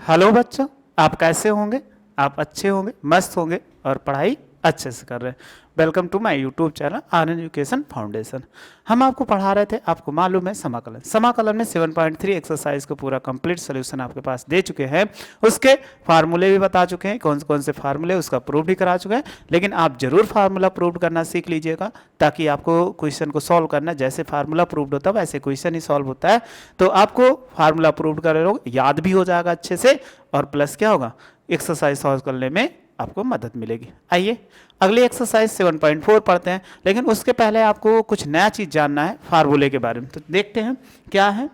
Hello बच्चों, आप कैसे होंगे? आप अच्छे होंगे, मस्त होंगे और पढ़ाई अच्छे से कर रहे हैं। Welcome to my YouTube channel Anand education foundation. हम आपको पढ़ा रहे थे, आपको मालूम है, समाकलन। समाकलन में 7.3 एक्सरसाइज को पूरा कंप्लीट सोल्यूशन आपके पास दे चुके हैं। उसके फार्मूले भी बता चुके हैं, कौन कौन से फार्मूले, उसका प्रूफ भी करा चुके हैं। लेकिन आप जरूर फार्मूला प्रूव करना सीख लीजिएगा, ताकि आपको क्वेश्चन को सॉल्व करना, जैसे फार्मूला प्रूव्ड होता है वैसे क्वेश्चन ही सॉल्व होता है। तो आपको फार्मूला प्रूव कर रहे हो, याद भी हो जाएगा अच्छे से, और प्लस क्या होगा, एक्सरसाइज सॉल्व करने में आपको मदद मिलेगी। आइए अगली एक्सरसाइज 7.4 पढ़ते हैं। लेकिन उसके पहले आपको कुछ नया चीज जानना है फार्मूले के बारे में, तो देखते हैं क्या है।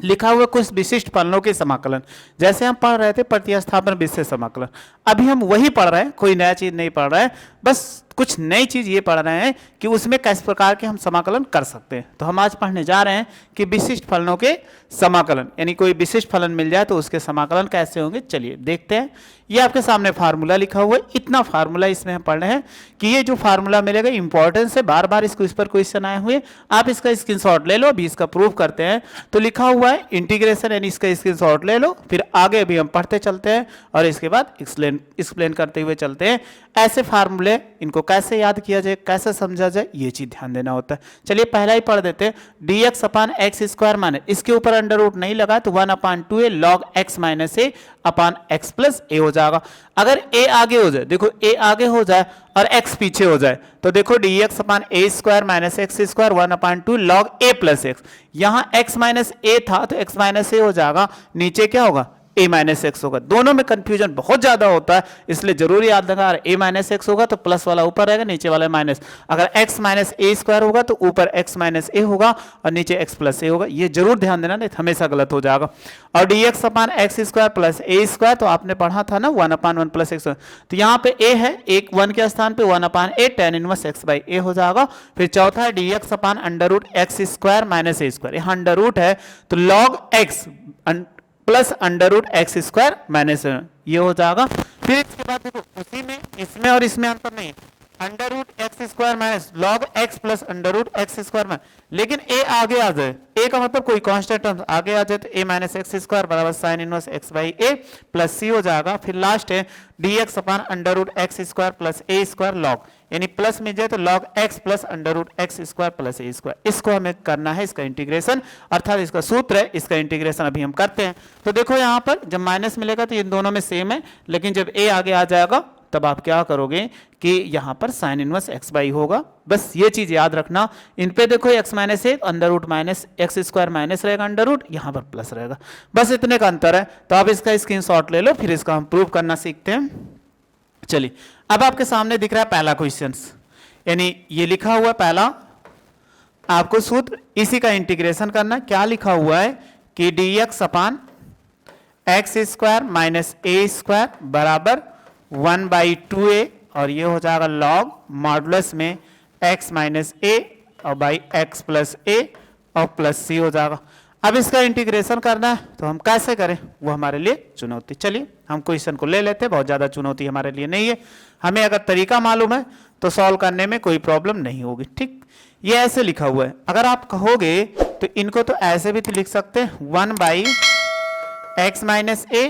लिखा हुआ कुछ विशिष्ट फलनों के समाकलन, जैसे हम पढ़ रहे थे प्रतिस्थापन विशेष समाकलन। अभी हम वही पढ़ रहे हैं, कोई नया चीज नहीं पढ़ रहे हैं, बस कुछ नई चीज ये पढ़ रहे हैं कि उसमें किस प्रकार के हम समाकलन कर सकते हैं। तो हम आज पढ़ने जा रहे हैं कि विशिष्ट फलनों के समाकलन, यानी कोई विशिष्ट फलन मिल जाए तो उसके समाकलन कैसे होंगे। चलिए देखते हैं। ये आपके सामने फार्मूला लिखा हुआ है, इतना फार्मूला इसमें हम पढ़ रहे हैं कि ये जो फार्मूला मिलेगा इंपॉर्टेंस है, बार बार इसको इस पर क्वेश्चन आए हुए, आप इसका स्क्रीनशॉट ले लो। अभी इसका प्रूफ करते हैं। तो लिखा हुआ है इंटीग्रेशन, यानी इसका स्क्रीनशॉट ले लो, फिर आगे भी हम पढ़ते चलते हैं और इसके बाद एक्सप्लेन करते हुए चलते हैं। ऐसे फार्मूले, इनको कैसे याद किया जाए, कैसे समझा जाए, ये चीज ध्यान देना होता है। चलिए पहला ही पढ़ देते हैं। dx अपान एक्स स्क्वायर माइनस, इसके ऊपर अंडर रूट नहीं लगा तो 1/2a log x माइनस ए अपान एक्स प्लस ए हो जाएगा। अगर a आगे हो जाए, देखो a आगे हो जाए और x पीछे हो जाए, तो देखो dx upon A square minus x square 1/2 log a plus x. यहाँ x माइनस ए था तो x माइनस ए हो जाएगा, नीचे क्या होगा, a माइनस एक्स होगा। दोनों में कंफ्यूजन बहुत ज्यादा होता है, इसलिए जरूर याद रखना। अगर a माइनस एक्स होगा तो प्लस वाला ऊपर रहेगा, नीचे वाला माइनस। अगर x माइनस ए स्क्वायर होगा तो ऊपर x माइनस ए होगा और नीचे x प्लस ए होगा। ये जरूर ध्यान देना, नहीं हमेशा गलत हो जाएगा। और dx upon x square plus a square, तो आपने पढ़ा था ना 1/1 प्लस एक्स, तो यहाँ पे a है, एक 1 के स्थान पे 1/a tan inverse x by a हो जाएगा। फिर चौथा है dx upon under root x square minus a square, यहाँ अंडर रूट है तो log x plus under root x square minus ये हो जाएगा। फिर इसके बाद देखो उसी में, इसमें और इसमें अंतर नहीं, under root x square minus log x plus under root x square minus. लेकिन ए आगे आ जाए, ए का मतलब कोई कांस्टेंट टर्म आगे आ जाए तो ए माइनस एक्स स्क्वायर बराबर sine inverse x by a plus c हो जाएगा। फिर लास्ट है dx upon under root x square plus a square log, यानी प्लस मिल जाए तो log x plus under root x square plus a square. इसको हमें करना है, इसका इंटीग्रेशन, अर्थात इसका सूत्र है, इसका इंटीग्रेशन अभी हम करते हैं। तो देखो यहाँ पर जब माइनस मिलेगा तो इन दोनों में सेम है, लेकिन जब a आगे आ जाएगा तब आप क्या करोगे कि यहाँ पर साइन इनवर्स एक्स बाई होगा। बस ये चीज याद रखना। इन पे देखो x माइनस एक under root minus x square minus रहेगा अंडर रूट, यहाँ पर प्लस रहेगा, बस इतने का अंतर है। तो आप इसका स्क्रीनशॉट ले लो, फिर इसका हम प्रूव करना सीखते हैं। चलिए अब आपके सामने दिख रहा है पहला क्वेश्चन, यानी ये लिखा हुआ पहला, आपको सूत्र इसी का इंटीग्रेशन करना। क्या लिखा हुआ है कि dx upon x square minus a square बराबर 1/2a, और ये हो जाएगा log मॉडुलस में x माइनस ए और बाई एक्स प्लस ए और प्लस सी हो जाएगा। अब इसका इंटीग्रेशन करना है तो हम कैसे करें, वो हमारे लिए चुनौती। चलिए हम क्वेश्चन को ले लेते हैं, बहुत ज़्यादा चुनौती हमारे लिए नहीं है। हमें अगर तरीका मालूम है तो सॉल्व करने में कोई प्रॉब्लम नहीं होगी। ठीक, ये ऐसे लिखा हुआ है, अगर आप कहोगे तो इनको तो ऐसे भी तो लिख सकते हैं 1/x माइनस ए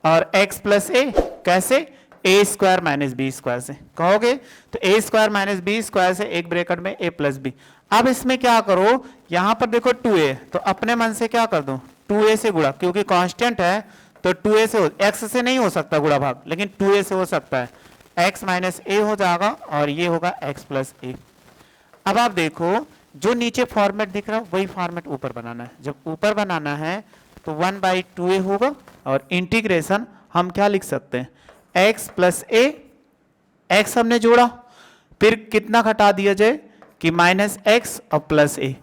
और x प्लस ए, कैसे, ए स्क्वायर माइनस बी स्क्वायर से कहोगे तो ए स्क्वायर माइनस बी स्क्वायर से एक ब्रैकेट में ए प्लस बी। अब इसमें क्या करो, यहां पर देखो 2a, तो अपने मन से क्या कर दो 2a से गुणा, क्योंकि कांस्टेंट है तो 2a से x से नहीं हो सकता गुणा भाग, लेकिन 2a से हो सकता है, x माइनस ए हो जाएगा और ये होगा x प्लस ए। अब आप देखो जो नीचे फॉर्मेट दिख रहा है वही फॉर्मेट ऊपर बनाना है। जब ऊपर बनाना है तो 1/2a होगा और इंटीग्रेशन हम क्या लिख सकते हैं, x प्लस ए, x हमने जोड़ा, फिर कितना घटा दिया जाए कि माइनस एक्स और प्लस ए,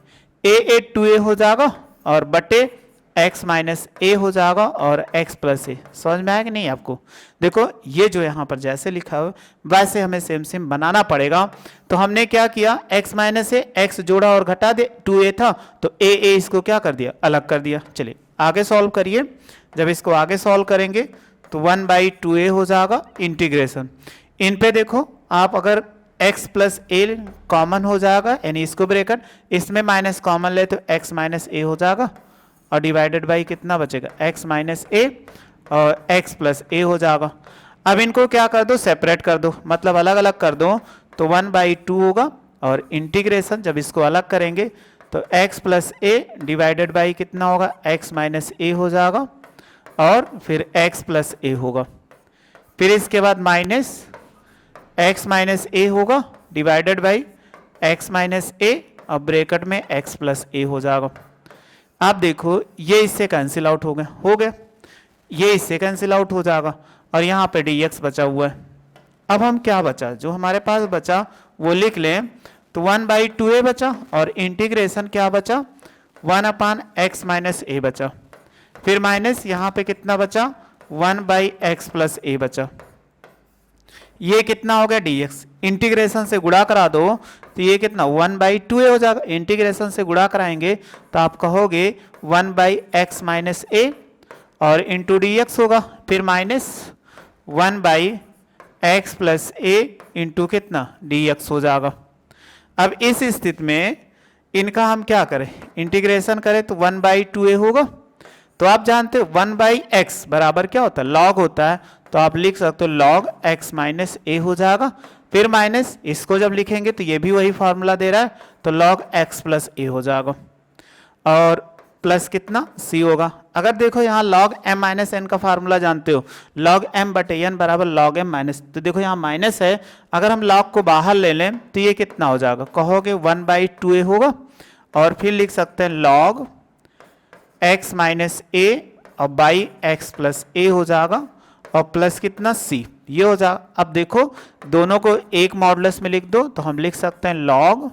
2a हो जाएगा और बटे x माइनस ए हो जाएगा और x प्लस ए। समझ में आया कि नहीं आपको? देखो ये जो यहाँ पर जैसे लिखा हो वैसे हमें सेम सेम बनाना पड़ेगा। तो हमने क्या किया, x माइनस ए, x जोड़ा और घटा दे, 2a था तो a इसको क्या कर दिया, अलग कर दिया। चलिए आगे सॉल्व करिए। जब इसको आगे सॉल्व करेंगे तो 1/2a हो जाएगा इंटीग्रेशन। इन पे देखो आप अगर x प्लस ए कॉमन हो जाएगा, यानी इसको ब्रैकेट, इसमें माइनस कॉमन ले तो x माइनस ए हो जाएगा और डिवाइडेड बाई कितना बचेगा, x माइनस ए और x प्लस ए हो जाएगा। अब इनको क्या कर दो, सेपरेट कर दो, मतलब अलग अलग कर दो, तो 1/2 होगा और इंटीग्रेशन जब इसको अलग करेंगे तो x plus A divided by कितना होगा, x माइनस ए हो जाएगा और फिर x प्लस ए होगा। फिर इसके बाद माइनस x माइनस ए होगा डिवाइडेड बाई x माइनस ए और ब्रैकेट में x प्लस ए हो जाएगा। आप देखो ये इससे कैंसिल आउट हो गया, ये इससे कैंसिल आउट हो जाएगा और यहाँ पे dx बचा हुआ है। अब हम क्या बचा, जो हमारे पास बचा वो लिख लें, तो 1/2a बचा और इंटीग्रेशन क्या बचा, 1/x माइनस ए बचा, फिर माइनस यहाँ पे कितना बचा, 1/x प्लस ए बचा। ये कितना हो गया dx, इंटीग्रेशन से गुणा करा दो तो ये कितना 1/2a हो जाएगा। इंटीग्रेशन से गुणा कराएंगे तो आप कहोगे 1/x माइनस ए और इंटू dx होगा, फिर माइनस 1/x प्लस ए इंटू कितना dx हो जाएगा। अब इस स्थिति में इनका हम क्या करें, इंटीग्रेशन करें तो 1/2a होगा। तो आप जानते हो 1/x बराबर क्या होता है, लॉग होता है, तो आप लिख सकते हो log x माइनस ए हो जाएगा। फिर माइनस इसको जब लिखेंगे तो ये भी वही फॉर्मूला दे रहा है, तो log x प्लस ए हो जाएगा और प्लस कितना c होगा। अगर देखो यहाँ log m माइनस एन का फार्मूला जानते हो, log m बटे n बराबर log m माइनस, तो देखो यहाँ माइनस है, अगर हम log को बाहर ले लें तो ये कितना हो जाएगा, कहोगे 1/2a होगा और फिर लिख सकते हैं log x माइनस ए और बाई x प्लस ए हो जाएगा और प्लस कितना c, ये हो जाएगा। अब देखो दोनों को एक मॉडुलस में लिख दो तो हम लिख सकते हैं log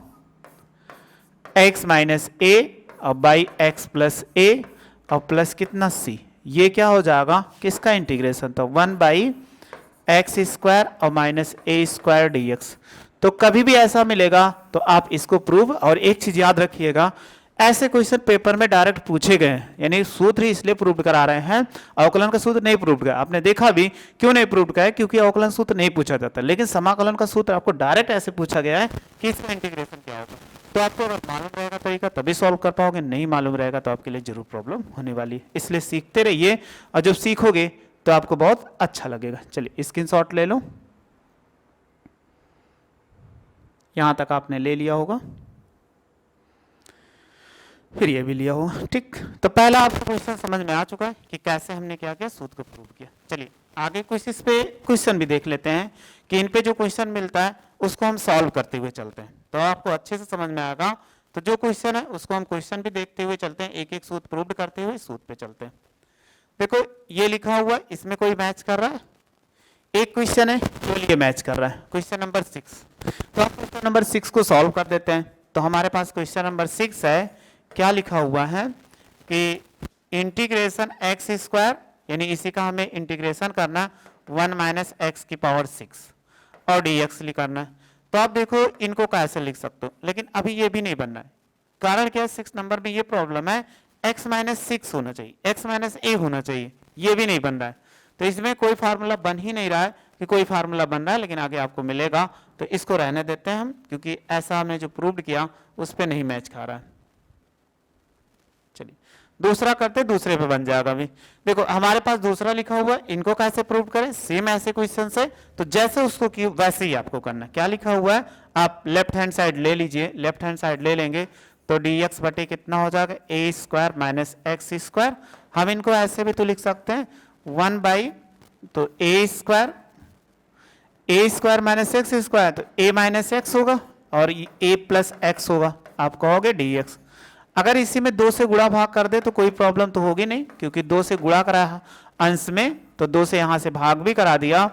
x माइनस ए और बाई x प्लस ए और प्लस कितना c, ये क्या हो जाएगा, किसका इंटीग्रेशन था, 1/x स्क्वायर और माइनस ए स्क्वायर dx। तो कभी भी ऐसा मिलेगा तो आप इसको प्रूव, और एक चीज याद रखिएगा, ऐसे क्वेश्चन पेपर में डायरेक्ट पूछे गए हैं, यानी सूत्र ही इसलिए प्रूव करा रहे हैं, अवकलन का सूत्र नहीं प्रूव किया। आपने देखा भी क्यों नहीं प्रूव किया है, क्योंकि अवकलन सूत्र नहीं पूछा जाता, लेकिन समाकलन का सूत्र आपको डायरेक्ट ऐसे पूछा गया है कि इसका इंटीग्रेशन क्या होगा। तो आपको अगर मालूम रहेगा तरीका तभी सॉल्व कर पाओगे, नहीं मालूम रहेगा तो आपके लिए जरूर प्रॉब्लम होने वाली है। इसलिए सीखते रहिए और जब सीखोगे तो आपको बहुत अच्छा लगेगा। चलिए स्क्रीनशॉट ले लो, यहां तक आपने ले लिया होगा, फिर ये भी लिया होगा, ठीक। तो पहला आपको क्वेश्चन समझ में आ चुका है कि कैसे हमने क्या किया, सूत्र को प्रूव किया। चलिए आगे कुछ इस पे क्वेश्चन भी देख लेते हैं कि इन पे जो क्वेश्चन मिलता है उसको हम सॉल्व करते हुए चलते हैं, तो आपको अच्छे से समझ में आएगा। तो जो क्वेश्चन है उसको हम क्वेश्चन भी देखते हुए चलते हैं, एक एक सूत्र प्रूव करते हुए सूत्र पे चलते हैं। देखो ये लिखा हुआ, इसमें कोई मैच कर रहा है, एक क्वेश्चन है जो ये मैच कर रहा है, क्वेश्चन नंबर 6। तो आप क्वेश्चन नंबर 6 को सॉल्व कर देते हैं। तो हमारे पास क्वेश्चन नंबर 6 है, क्या लिखा हुआ है कि इंटीग्रेशन एक्स स्क्वायर, यानी इसी का हमें इंटीग्रेशन करना 1 माइनस एक्स की पावर 6 और dx करना है। तो आप देखो इनको कैसे लिख सकते हो, लेकिन अभी ये भी नहीं बनना है। कारण क्या है, 6 नंबर में ये प्रॉब्लम है, x माइनस 6 होना चाहिए, x माइनस ए होना चाहिए, ये भी नहीं बन रहा है। तो इसमें कोई फार्मूला बन ही नहीं रहा है कि कोई फार्मूला बन रहा है, लेकिन आगे आपको मिलेगा, तो इसको रहने देते हैं हम, क्योंकि ऐसा हमने जो प्रूव किया उस पर नहीं मैच खा रहा है। चलिए दूसरा करते, दूसरे पे बन जाएगा अभी। देखो हमारे पास दूसरा लिखा हुआ है, इनको कैसे प्रूव करें, सेम ऐसे क्वेश्चन से, तो जैसे उसको किया वैसे ही आपको करना है। क्या लिखा हुआ है, आप लेफ्ट हैंड साइड ले लीजिए, लेफ्ट हैंड साइड ले लेंगे तो dx बटे कितना हो जाएगा, ए स्क्वायर माइनस एक्स स्क्वायर। हम इनको ऐसे भी तो लिख सकते हैं 1 बाई, तो ए स्क्वायर माइनस एक्स स्क्वायर, तो ए माइनस एक्स होगा और ए प्लस एक्स होगा, आप कहोगे dx। अगर इसी में 2 से गुणा भाग कर दे तो कोई प्रॉब्लम तो होगी नहीं, क्योंकि 2 से गुणा करा अंश में, तो 2 से यहां से भाग भी करा दिया,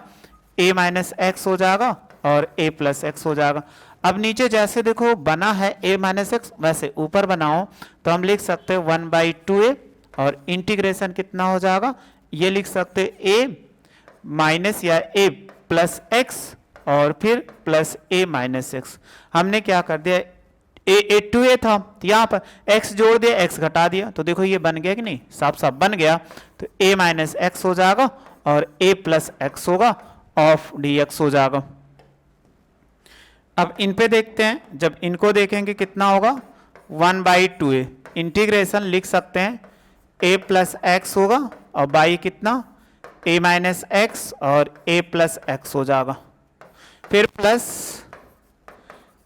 a माइनस एक्स हो जाएगा और a प्लस एक्स हो जाएगा। अब नीचे जैसे देखो बना है a माइनस एक्स, वैसे ऊपर बनाओ, तो हम लिख सकते हैं 1/2a और इंटीग्रेशन कितना हो जाएगा, ये लिख सकते ए माइनस या ए प्लस एक्स और फिर प्लस ए माइनस एक्स। हमने क्या कर दिया, ए टू ए था तो यहाँ पर x जोड़ दिया, x घटा दिया, तो देखो ये बन गया कि नहीं, साफ साफ बन गया। तो a माइनस एक्स हो जाएगा और a प्लस एक्स होगा ऑफ dx हो जाएगा। अब इन पे देखते हैं, जब इनको देखेंगे कितना होगा 1/2a, इंटीग्रेशन लिख सकते हैं a प्लस एक्स होगा और बाई कितना a माइनस एक्स और a प्लस एक्स हो जाएगा, फिर plus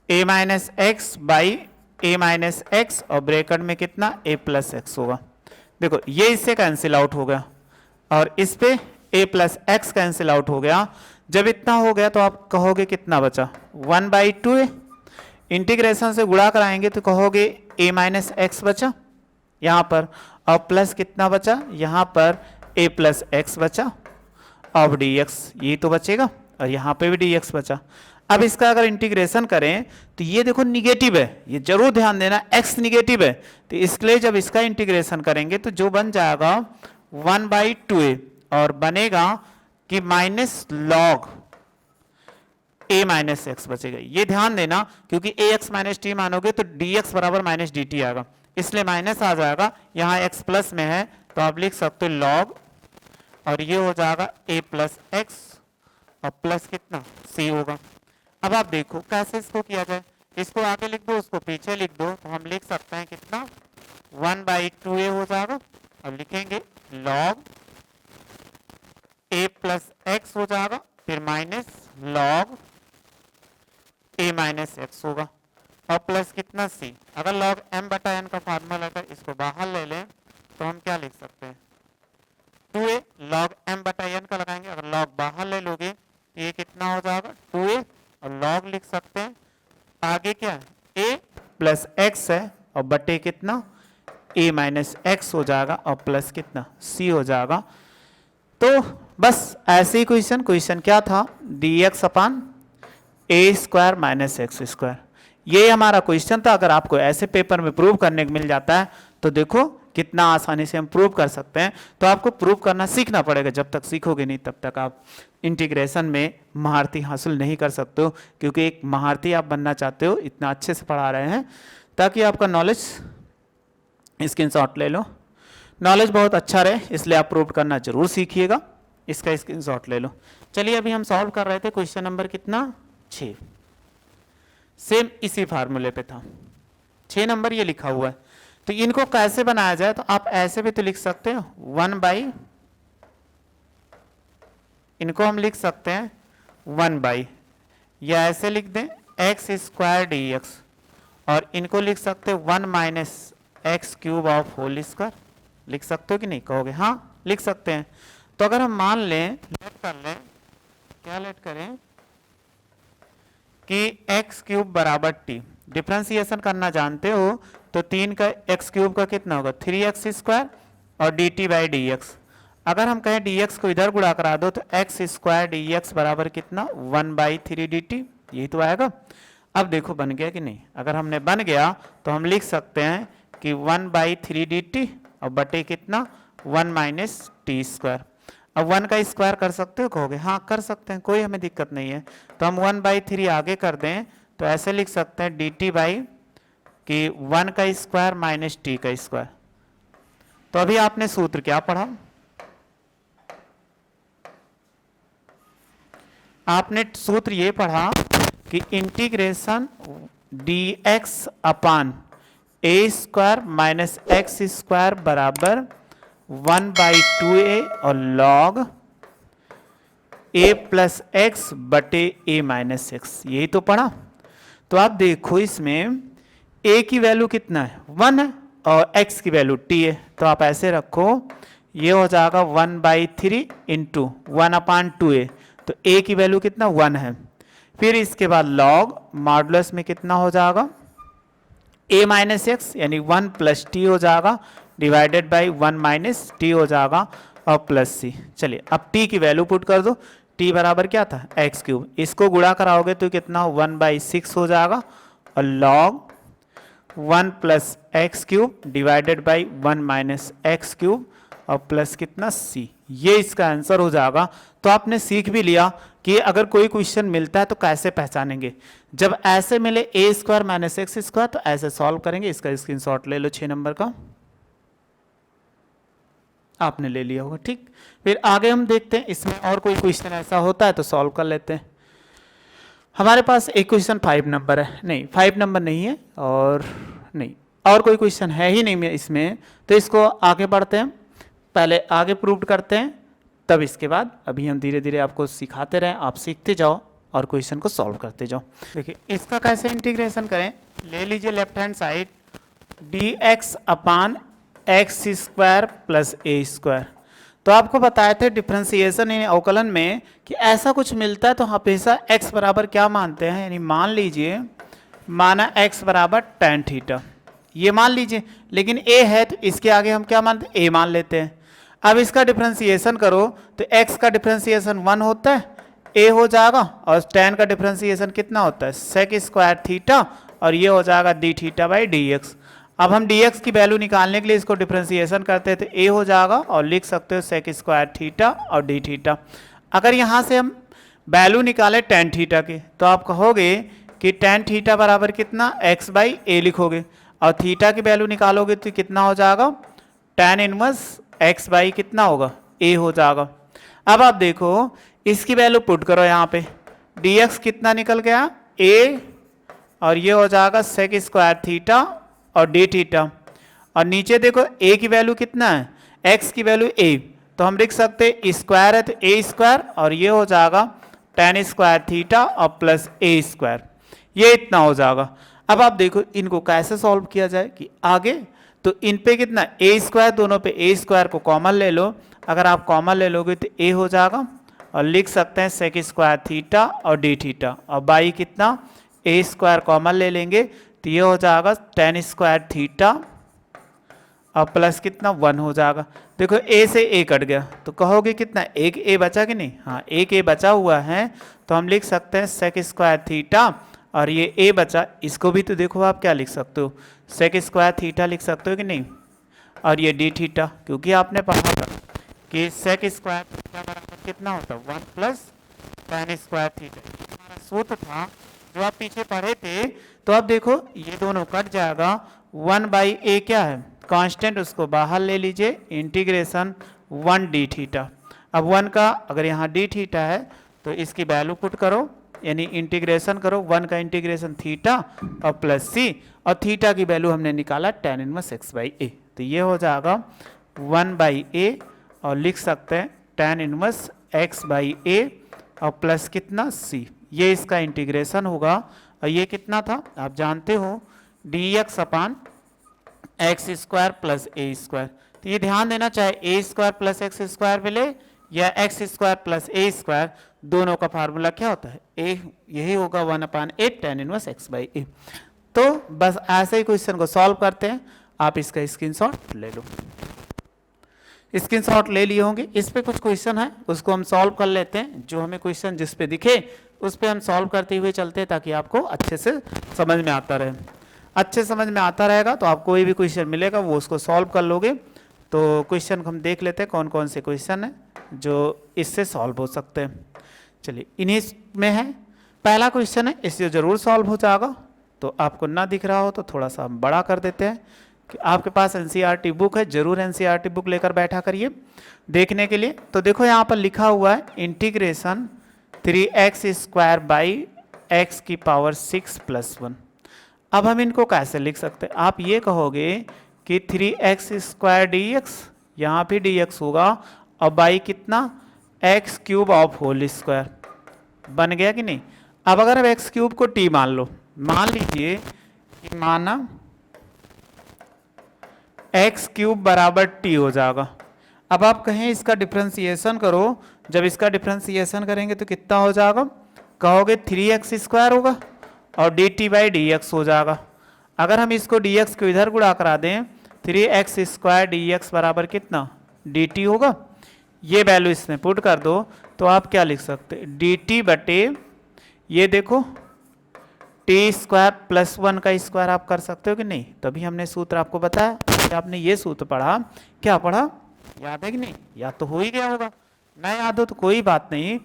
a minus x by a minus x और ब्रैकेट में कितना a प्लस एक्स होगा। देखो ये इससे कैंसिल आउट हो गया और इस पे a plus x cancel out हो गया। जब इतना हो गया तो आप कहोगे कितना बचा 1/2a, इंटीग्रेशन से गुणा कराएंगे तो कहोगे a माइनस एक्स बचा यहाँ पर और प्लस कितना बचा यहाँ पर a प्लस एक्स बचा और dx, ये तो बचेगा और यहाँ पे भी dx बचा। अब इसका अगर इंटीग्रेशन करें तो ये देखो निगेटिव है, ये जरूर ध्यान देना x निगेटिव है, तो इसके लिए जब इसका इंटीग्रेशन करेंगे तो जो बन जाएगा 1/2a और बनेगा कि minus log a minus x बचेगा। ये ध्यान देना क्योंकि ax माइनस टी मानोगे तो dx बराबर माइनस डी टी आएगा, इसलिए माइनस आ जाएगा। यहाँ x प्लस में है तो आप लिख सकते हो लॉग और ये हो जाएगा a प्लस एक्स और प्लस कितना c होगा। अब आप देखो कैसे इसको किया जाए, इसको आगे लिख दो उसको पीछे लिख दो, तो हम लिख सकते हैं कितना 1/2a हो जाएगा और लिखेंगे लॉग a प्लस एक्स हो जाएगा, फिर minus log a minus x होगा और प्लस कितना c। अगर लॉग m बटा n का फार्मूला अगर इसको बाहर ले लें तो हम क्या लिख सकते हैं 2a लॉग m बटा n का लगाएंगे, अगर लॉग बाहर ले लोगे तो ये कितना हो जाएगा 2a और लॉग लिख सकते हैं आगे क्या है a प्लस एक्स है और बटे कितना a माइनस एक्स हो जाएगा और प्लस कितना c हो जाएगा। तो बस ऐसे ही क्वेश्चन क्या था dx upon a square minus x square, ये हमारा क्वेश्चन था। अगर आपको ऐसे पेपर में प्रूव करने को मिल जाता है तो देखो कितना आसानी से हम प्रूव कर सकते हैं। तो आपको प्रूव करना सीखना पड़ेगा, जब तक सीखोगे नहीं तब तक आप इंटीग्रेशन में महारती हासिल नहीं कर सकते हो, क्योंकि एक महारती आप बनना चाहते हो, इतना अच्छे से पढ़ा रहे हैं ताकि आपका नॉलेज, स्क्रीनशॉट ले लो, नॉलेज बहुत अच्छा रहे, इसलिए आप प्रूव करना जरूर सीखिएगा। इसका स्क्रीनशॉट ले लो। चलिए अभी हम सॉल्व कर रहे थे क्वेश्चन नंबर कितना 6, सेम इसी फार्मूले पे था, 6 नंबर ये लिखा हुआ है। तो इनको कैसे बनाया जाए, तो आप ऐसे भी तो लिख सकते हो 1/, इनको हम लिख सकते हैं 1/, या ऐसे लिख दें एक्स स्क्वायर dx और इनको लिख सकते हैं 1 minus x cube of whole square. लिख सकते हो कि नहीं, कहोगे हाँ लिख सकते हैं। तो अगर हम मान लें, लेट कर लें, क्या लेट करें कि एक्स क्यूब बराबर टी, डिफ्रेंसिएशन करना जानते हो तो 3 का एक्स क्यूब का कितना होगा 3x स्क्वायर और dt बाई डी एक्स। अगर हम कहें dx को इधर गुणा करा दो तो एक्स स्क्वायर dx बराबर कितना 1/3 dt, यही तो आएगा। अब देखो बन गया कि नहीं, अगर हमने बन गया तो हम लिख सकते हैं कि 1/3 dt और बटे कितना 1 माइनस टी स्क्वायर। अब 1 का स्क्वायर कर सकते हो, कहोगे हाँ कर सकते हैं, कोई हमें दिक्कत नहीं है। तो हम 1/3 आगे कर दें तो ऐसे लिख सकते हैं dt बाई कि 1 का स्क्वायर माइनस टी का स्क्वायर। तो अभी आपने सूत्र क्या पढ़ा, आपने सूत्र ये पढ़ा कि integration dx upon a square minus x square बराबर 1/2a और लॉग a प्लस एक्स बटे a माइनस एक्स, यही तो पढ़ा। तो आप देखो इसमें a की वैल्यू कितना है 1 है और x की वैल्यू t है, तो आप ऐसे रखो ये हो जाएगा 1/3 इंटू 1/2a, तो a की वैल्यू कितना 1 है। फिर इसके बाद लॉग मॉडुलस में कितना हो जाएगा a माइनस एक्स यानी 1 प्लस टी हो जाएगा डिवाइडेड बाई 1 माइनस टी हो जाएगा और प्लस c। चलिए अब t की वैल्यू पुट कर दो, t बराबर क्या था एक्स क्यूब, इसको गुणा कराओगे तो कितना 1/6 हो जाएगा और log 1 plus x cube divided by 1 minus x cube और प्लस कितना c, ये इसका आंसर हो जाएगा। तो आपने सीख भी लिया कि अगर कोई क्वेश्चन मिलता है तो कैसे पहचानेंगे। जब ऐसे मिले ए स्क्वायर माइनस एक्स स्क्वायर तो ऐसे सॉल्व करेंगे। इसका स्क्रीनशॉट ले लो 6 नंबर का, आपने ले लिया होगा। ठीक, फिर आगे हम देखते हैं इसमें और कोई क्वेश्चन ऐसा होता है तो सॉल्व कर लेते हैं। हमारे पास एक क्वेश्चन 5 नंबर है, नहीं 5 नंबर नहीं है, और नहीं और कोई क्वेश्चन है ही नहीं इसमें, तो इसको आगे बढ़ते हैं, पहले आगे प्रूव करते हैं, तब इसके बाद अभी हम धीरे धीरे आपको सिखाते रहें, आप सीखते जाओ और क्वेश्चन को सॉल्व करते जाओ। देखिए इसका कैसे इंटीग्रेशन करें, ले लीजिए left hand side dx upon x square plus a square. तो आपको बताए थे डिफरेंशिएशन इन अवकलन में कि ऐसा कुछ मिलता है तो हमेशा x बराबर क्या मानते हैं, यानी मान लीजिए माना x बराबर tan थीटा, ये मान लीजिए, लेकिन a है तो इसके आगे हम क्या मानते हैं, a मान लेते हैं। अब इसका डिफरेंशिएशन करो तो x का डिफरेंशिएशन 1 होता है, a हो जाएगा, और tan का डिफरेंशिएशन कितना होता है sec स्क्वायर थीटा, और ये हो जाएगा d थीटा बाई dx। अब हम dx की वैल्यू निकालने के लिए इसको डिफरेंशिएशन करते हैं तो a हो जाएगा, और लिख सकते हो sec स्क्वायर थीटा और d थीटा। अगर यहाँ से हम वैल्यू निकालें tan थीटा की तो आप कहोगे कि tan थीटा बराबर कितना x बाई a लिखोगे, और थीटा की वैल्यू निकालोगे तो कितना हो जाएगा tan इनवर्स x बाई कितना होगा a हो जाएगा। अब आप देखो इसकी वैल्यू पुट करो यहाँ पे, dx कितना निकल गया a, और ये हो जाएगा sec स्क्वायर थीटा और d थीटा, और नीचे देखो a की वैल्यू कितना है, x की वैल्यू a, तो हम लिख सकते हैं स्क्वायर है तो a स्क्वायर, और ये हो जाएगा tan स्क्वायर थीटा और प्लस a स्क्वायर, ये इतना हो जाएगा। अब आप देखो इनको कैसे सॉल्व किया जाए कि आगे तो इन पे कितना a स्क्वायर, दोनों पे a स्क्वायर को कॉमन ले लो, अगर आप कॉमन ले लोगे तो a हो जाएगा, और लिख सकते हैं sec स्क्वायर थीटा और d थीटा, और बाई कितना a स्क्वायर कॉमन ले लेंगे तो ये हो जाएगा tan स्क्वायर थीटा और प्लस कितना 1 हो जाएगा। देखो a से a कट गया तो कहोगे कितना एक a बचा कि नहीं, हाँ एक a बचा हुआ है, तो हम लिख सकते हैं sec स्क्वायर थीटा, और ये a बचा, इसको भी तो देखो आप क्या लिख सकते हो sec स्क्वायर थीटा लिख सकते हो कि नहीं, और ये d थीटा, क्योंकि आपने पढ़ा था कि sec स्क्वायर थीटा बराबर कितना होता है 1 प्लस tan स्क्वायर थीटा, हमारा सूत्र था जो आप पीछे पढ़े थे। तो अब देखो ये दोनों कट जाएगा, 1 बाई a क्या है कांस्टेंट, उसको बाहर ले लीजिए, इंटीग्रेशन 1 d थीटा। अब 1 का अगर यहाँ d थीटा है तो इसकी वैल्यू पुट करो, यानी इंटीग्रेशन करो 1 का इंटीग्रेशन थीटा और प्लस c, और थीटा की वैल्यू हमने निकाला tan inverse x by a, तो ये हो जाएगा 1 बाई a, और लिख सकते हैं tan inverse x by a और प्लस कितना c, ये इसका इंटीग्रेशन होगा। और ये कितना था आप जानते हो dx upon x square plus a square, तो ये ध्यान देना चाहे ए स्क्वायर प्लस एक्स स्क्वायर मिले या x square plus a square, दोनों का फार्मूला क्या होता है ए, यही होगा 1 अपान 8 tan इनवर्स x बाई ए। तो बस ऐसे ही क्वेश्चन को सॉल्व करते हैं, आप इसका स्क्रीनशॉट ले लो। स्क्रीनशॉट ले लिए होंगे, इस पे कुछ क्वेश्चन है उसको हम सॉल्व कर लेते हैं, जो हमें क्वेश्चन जिस पे दिखे उस पे हम सॉल्व करते हुए चलते हैं, ताकि आपको अच्छे से समझ में आता रहे। अच्छे समझ में आता रहेगा तो आपको कोई भी क्वेश्चन मिलेगा वो उसको सॉल्व कर लोगे। तो क्वेश्चन हम देख लेते हैं कौन कौन से क्वेश्चन हैं जो इससे सॉल्व हो सकते हैं। चलिए इन्हीं में है, पहला क्वेश्चन है, इससे ज़रूर सॉल्व हो जाएगा। तो आपको ना दिख रहा हो तो थोड़ा सा हम बड़ा कर देते हैं कि आपके पास एनसीईआरटी बुक है, जरूर एनसीईआरटी बुक लेकर बैठा करिए देखने के लिए। तो देखो यहाँ पर लिखा हुआ है integration 3x square by x की पावर 6 प्लस 1। अब हम इनको कैसे लिख सकते हैं, आप ये कहोगे कि 3x स्क्वायर डी एक्स, यहाँ भी डी एक्स होगा, और बाई कितना x cube of whole square, बन गया कि नहीं। अब अगर हम एक्स क्यूब को t मान लो, मान लीजिए कि माना एक्स क्यूब बराबर t हो जाएगा। अब आप कहें इसका डिफरेंशिएशन करो, जब इसका डिफरेंशिएशन करेंगे तो कितना हो जाएगा, कहोगे 3x स्क्वायर होगा और D T by d x हो जाएगा। अगर हम इसको डी एक्स को इधर गुणा करा दें, 3x स्क्वायर डी एक्स बराबर कितना डी टी होगा, ये वैल्यू इसमें पुट कर दो तो आप क्या लिख सकते हैं डी टी बटे ये देखो टी स्क्वायर प्लस 1 का स्क्वायर आप कर सकते हो कि नहीं? तभी हमने सूत्र आपको बताया कि आपने ये सूत्र पढ़ा, क्या पढ़ा, याद है कि नहीं? याद तो हो ही गया होगा, ना याद हो तो कोई बात नहीं।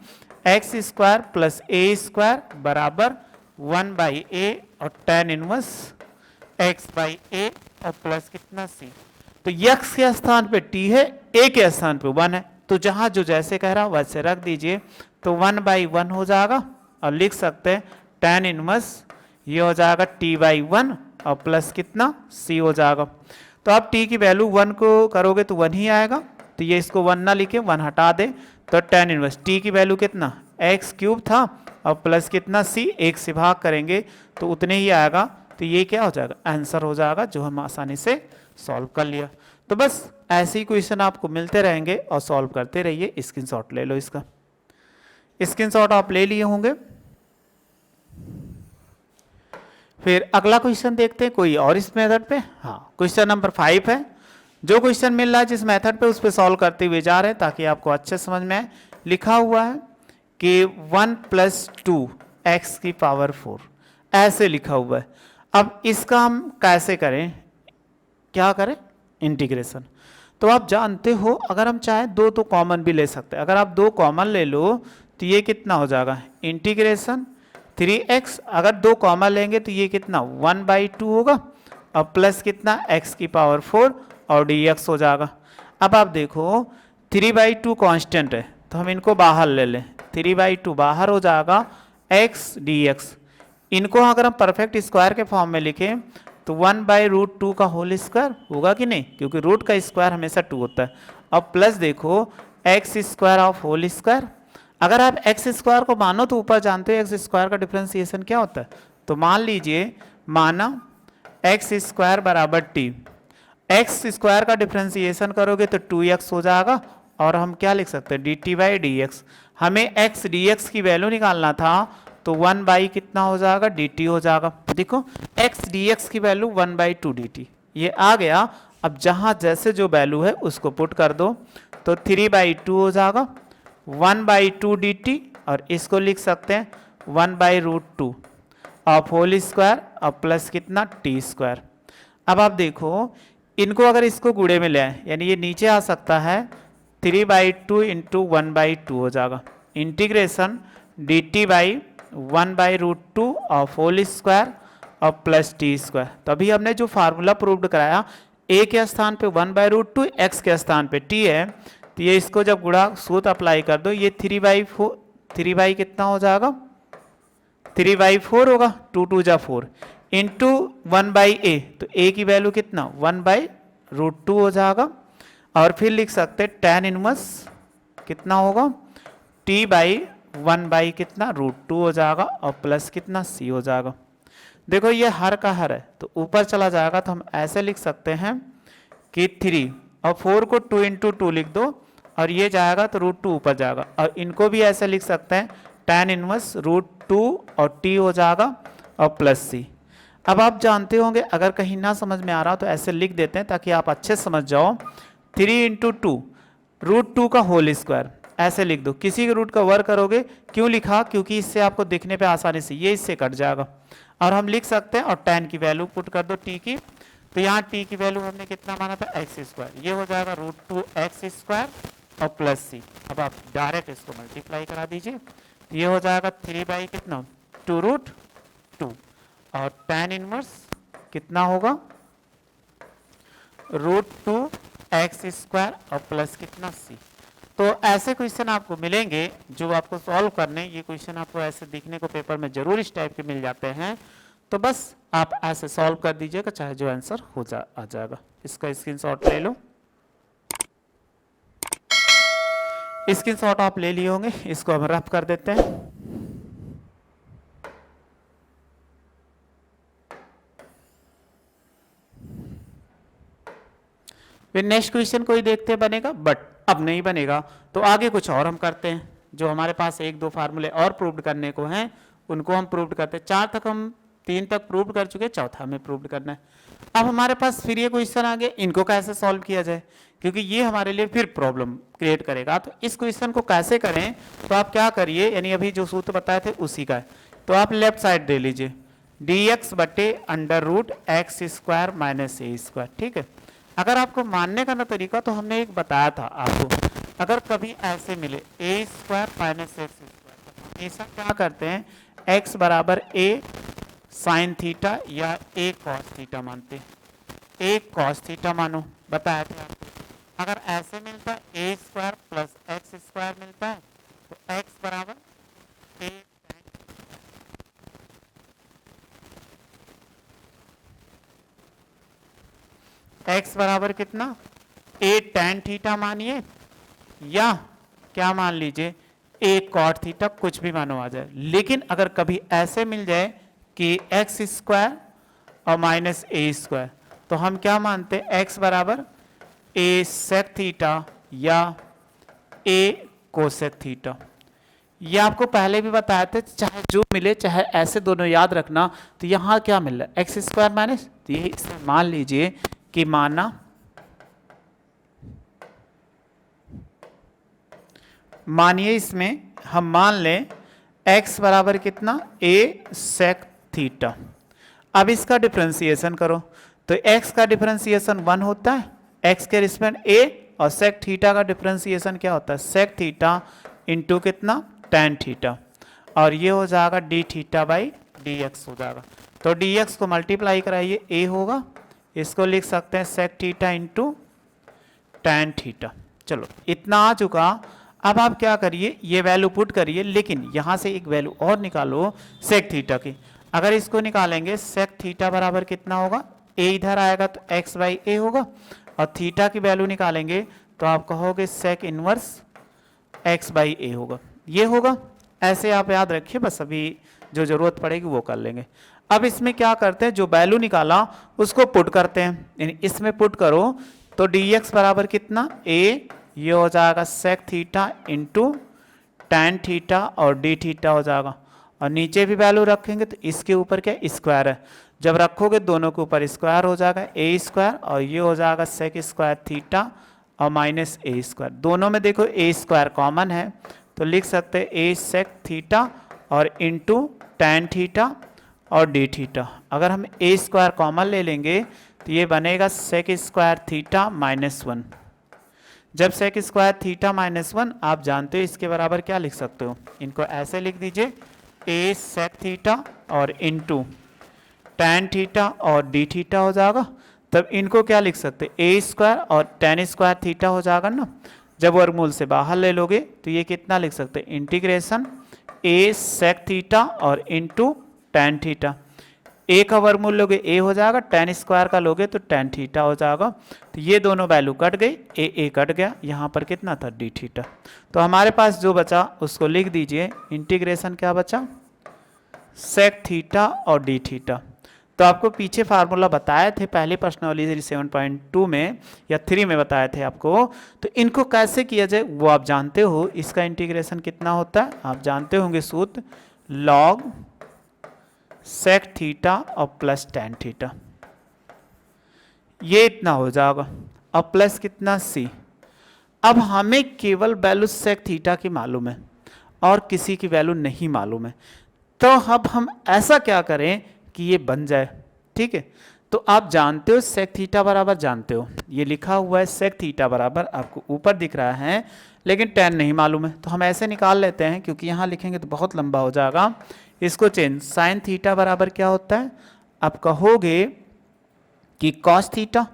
X square plus a square बराबर 1 बाई ए और tan inverse x by a और प्लस कितना सी। तो x के स्थान पे t है, a के स्थान पे 1 है, तो जहां जो जैसे कह रहा वैसे रख दीजिए। तो 1 बाई 1 हो जाएगा और लिख सकते हैं tan इनवर्स ये हो जाएगा t बाई 1 और प्लस कितना c हो जाएगा। तो आप t की वैल्यू 1 को करोगे तो 1 ही आएगा, तो ये इसको 1 ना लिखे 1 हटा दे, तो tan इनवर्स t की वैल्यू कितना x क्यूब था और प्लस कितना c, 1 से भाग करेंगे तो उतने ही आएगा। तो ये क्या हो जाएगा, आंसर हो जाएगा, जो हम आसानी से सॉल्व कर लिया। तो बस ऐसे ही क्वेश्चन आपको मिलते रहेंगे और सॉल्व करते रहिए। स्क्रीनशॉट ले लो, इसका स्क्रीनशॉट आप ले लिए होंगे। फिर अगला क्वेश्चन देखते हैं कोई और इस मेथड पे। हाँ, क्वेश्चन नंबर 5 है। जो क्वेश्चन मिल रहा है जिस मेथड पे उस पे सॉल्व करते हुए जा रहे हैं ताकि आपको अच्छे समझ में आए। लिखा हुआ है कि 1 + 2 x की पावर 4 ऐसे लिखा हुआ है। अब इसका हम कैसे करें, क्या करें, इंटीग्रेशन। तो आप जानते हो अगर हम चाहें दो तो कॉमन भी ले सकते हैं। अगर आप 2 कॉमन ले लो तो ये कितना हो जाएगा, इंटीग्रेशन 3x। अगर 2 कॉमन लेंगे तो ये कितना 1/2 होगा और प्लस कितना x की पावर 4 और dx हो जाएगा। अब आप देखो 3/2 कांस्टेंट है तो हम इनको बाहर ले लें, 3/2 बाहर हो जाएगा x dx। इनको अगर हम परफेक्ट स्क्वायर के फॉर्म में लिखें तो 1/√2 का होल स्क्वायर होगा कि नहीं, क्योंकि रूट का स्क्वायर हमेशा 2 होता है। अब प्लस देखो x square of whole square. अगर आप एक्स स्क्वायर को मानो तो ऊपर जानते हो एक्स स्क्वायर का डिफरेंशिएशन क्या होता है। तो मान लीजिए, माना एक्स स्क्वायर बराबर टी, एक्स स्क्वायर का डिफरेंशिएशन करोगे तो 2x हो जाएगा और हम क्या लिख सकते हैं dt/dx। हमें x dx की वैल्यू निकालना था तो 1 कितना हो जाएगा dt हो जाएगा। देखो x dx की वैल्यू 1/2 dt ये आ गया। अब जहां जैसे जो वैल्यू है उसको पुट कर दो तो 3/2 हो जाएगा 1/2 dt और इसको लिख सकते हैं 1/√2 ऑफ होल स्क्वायर और प्लस कितना टी स्क्वायर। अब आप देखो इनको अगर इसको गुणे में ले आए यानी ये नीचे आ सकता है 3/2 इंटू 1/2 हो जाएगा integration dt/1/√2 of whole square और प्लस टी स्क्वायर। तो अभी हमने जो फार्मूला प्रूव्ड कराया a के स्थान पे 1/√2 x के स्थान पे t है, तो ये इसको जब गुणा सूत्र अप्लाई कर दो ये 3/4 कितना हो जाएगा 3/4 होगा 2 2 जा 4 इंटू 1/a। तो a की वैल्यू कितना 1/√2 हो जाएगा और फिर लिख सकते tan इनवर्स कितना होगा t/1 कितना √2 हो जाएगा और प्लस कितना c हो जाएगा। देखो ये हर का हर है तो ऊपर चला जाएगा तो हम ऐसे लिख सकते हैं कि 3 और 4 को 2 इंटू 2 लिख दो और ये जाएगा तो √2 ऊपर जाएगा और इनको भी ऐसे लिख सकते हैं tan इनवर्स √2 और t हो जाएगा और प्लस c। अब आप जानते होंगे अगर कहीं ना समझ में आ रहा हो तो ऐसे लिख देते हैं ताकि आप अच्छे समझ जाओ। 3 इंटू 2 √2 का होल स्क्वायर ऐसे लिख दो, किसी के रूट का वर्ग करोगे। क्यों लिखा, क्योंकि इससे आपको दिखने पे आसानी से ये इससे कट जाएगा और हम लिख सकते हैं और tan की वैल्यू पुट कर दो t की। तो यहाँ t की वैल्यू हमने कितना माना था x स्क्वायर, ये हो जाएगा √2x स्क्वायर और प्लस c। अब आप डायरेक्ट इसको मल्टीप्लाई करा दीजिए, ये हो जाएगा 3 कितना 2√2 और tan इनवर्स कितना होगा √2x स्क्वायर और प्लस कितना c। तो ऐसे क्वेश्चन आपको मिलेंगे जो आपको सॉल्व करने, ये क्वेश्चन आपको ऐसे दिखने को पेपर में जरूर इस टाइप के मिल जाते हैं। तो बस आप ऐसे सॉल्व कर दीजिएगा, चाहे जो आंसर आ जाएगा। इसका स्क्रीनशॉट ले लो, स्क्रीनशॉट आप ले लिए होंगे, इसको हम रफ कर देते हैं। फिर नेक्स्ट क्वेश्चन कोई देखते बनेगा, बट अब नहीं बनेगा तो आगे कुछ और हम करते हैं। जो हमारे पास 1-2 फार्मूले और प्रूव्ड करने को हैं उनको हम प्रूव्ड करते हैं। 3 तक प्रूव्ड कर चुके, चौथा हमें प्रूव्ड करना है। अब हमारे पास फिर ये क्वेश्चन आ गए, इनको कैसे सॉल्व किया जाए, क्योंकि ये हमारे लिए फिर प्रॉब्लम क्रिएट करेगा। तो इस क्वेश्चन को कैसे करें, तो आप क्या करिए, यानी अभी जो सूत्र बताए थे उसी का है। तो आप लेफ्ट साइड ले लीजिए, dx बटे under root x square minus a square. ठीक है, अगर आपको मानने का ना तरीका तो हमने एक बताया था आपको, अगर कभी ऐसे मिले ए स्क्वायर माइनस एक्स स्क्वायर तो हमेशा क्या करते हैं, एक्स बराबर ए साइन थीटा या ए कॉस थीटा मानते हैं। ए कॉस थीटा मानो, बताया था आपको। अगर ऐसे मिलता है ए स्क्वायर प्लस एक्स स्क्वायर मिलता है तो एक्स बराबर ए एक्स बराबर कितना, ए टेन थीटा मानिए या क्या मान लीजिए ए कॉट थीटा, कुछ भी मानो आ जाए। लेकिन अगर कभी ऐसे मिल जाए कि एक्स स्क्वायर और माइनस ए स्क्वायर तो हम क्या मानते हैं, एक्स बराबर ए सेक थीटा या ए कोसेक थीटा। ये आपको पहले भी बताया था, चाहे जो मिले चाहे ऐसे दोनों याद रखना। तो यहाँ क्या मिल रहा है, एक्स स्क्वायर माइनस, तो ये इसमें मान लीजिए कि मानिए इसमें हम मान लें x बराबर कितना, ए सेक थीटा। अब इसका डिफरेंशिएशन करो तो x का डिफरेंशिएशन 1 होता है, x के रिस्पेक्ट a, और सेक थीटा का डिफरेंशिएशन क्या होता है, सेक थीटा इंटू कितना, टेन थीटा, और ये हो जाएगा d theta by d x हो जाएगा। तो डी एक्स को मल्टीप्लाई कराइए, a होगा, इसको लिख सकते हैं sec theta into tan theta. चलो इतना आ चुका। अब आप क्या करिए, ये वैल्यू पुट करिए, लेकिन यहाँ से एक वैल्यू और निकालो सेक थीटा की। अगर इसको निकालेंगे सेक थीटा बराबर कितना होगा, ए इधर आएगा तो एक्स बाई ए होगा, और थीटा की वैल्यू निकालेंगे तो आप कहोगे सेक इनवर्स एक्स बाई ए होगा, ये होगा। ऐसे आप याद रखिए, बस अभी जो जरूरत पड़ेगी वो कर लेंगे। अब इसमें क्या करते हैं, जो वैल्यू निकाला उसको पुट करते हैं, यानी इसमें पुट करो तो डी एक्स बराबर कितना, ए, ये हो जाएगा sec theta into tan theta और डी थीटा हो जाएगा, और नीचे भी वैल्यू रखेंगे तो इसके ऊपर क्या स्क्वायर है, जब रखोगे दोनों के ऊपर स्क्वायर हो जाएगा ए स्क्वायर, और ये हो जाएगा सेक स्क्वायर थीटा और माइनस ए स्क्वायर। दोनों में देखो ए स्क्वायर कॉमन है तो लिख सकते हैं ए सेक थीटा और इंटू टेन थीटा और डी थीटा। अगर हम ए स्क्वायर कॉमन ले लेंगे तो ये बनेगा सेक स्क्वायर थीटा माइनस 1। जब सेक स्क्वायर थीटा माइनस 1 आप जानते हो इसके बराबर क्या लिख सकते हो, इनको ऐसे लिख दीजिए ए सेक थीटा और इंटू टेन थीटा और डी थीटा हो जाएगा। तब इनको क्या लिख सकते, ए स्क्वायर और टेन स्क्वायर थीटा हो जाएगा ना। जब वर्गमूल से बाहर ले लोगे तो ये कितना लिख सकते, इंटीग्रेशन ए सेक थीटा और इंटू टेन थीटा। ए का वर्गमूल लोगे ए हो जाएगा, टेन स्क्वायर का लोगे तो टेन थीटा हो जाएगा। तो ये दोनों वैल्यू कट गई, ए कट गया, यहाँ पर कितना था, डी थीटा। तो हमारे पास जो बचा उसको लिख दीजिए, इंटीग्रेशन क्या बचा, सेक थीटा और डी थीटा। तो आपको पीछे फार्मूला बताए थे पहले प्रश्नावली 7.2 में या 3 में बताए थे आपको। तो इनको कैसे किया जाए वो आप जानते हो। इसका इंटीग्रेशन कितना होता है आप जानते होंगे, सूत्र लॉग सेक थीटा और प्लस टेन थीटा, ये इतना हो जाएगा, और प्लस कितना सी। अब हमें केवल वैल्यू सेक थीटा की मालूम है और किसी की वैल्यू नहीं मालूम है, तो अब हम ऐसा क्या करें कि ये बन जाए। ठीक है, तो आप जानते हो सेक थीटा बराबर जानते हो, ये लिखा हुआ है सेक थीटा बराबर आपको ऊपर दिख रहा है, लेकिन टेन नहीं मालूम है। तो हम ऐसे निकाल लेते हैं, क्योंकि यहाँ लिखेंगे तो बहुत लंबा हो जाएगा। इसको चेंज, साइन थीटा बराबर क्या होता है, आप कहोगे कि कॉस थीटा,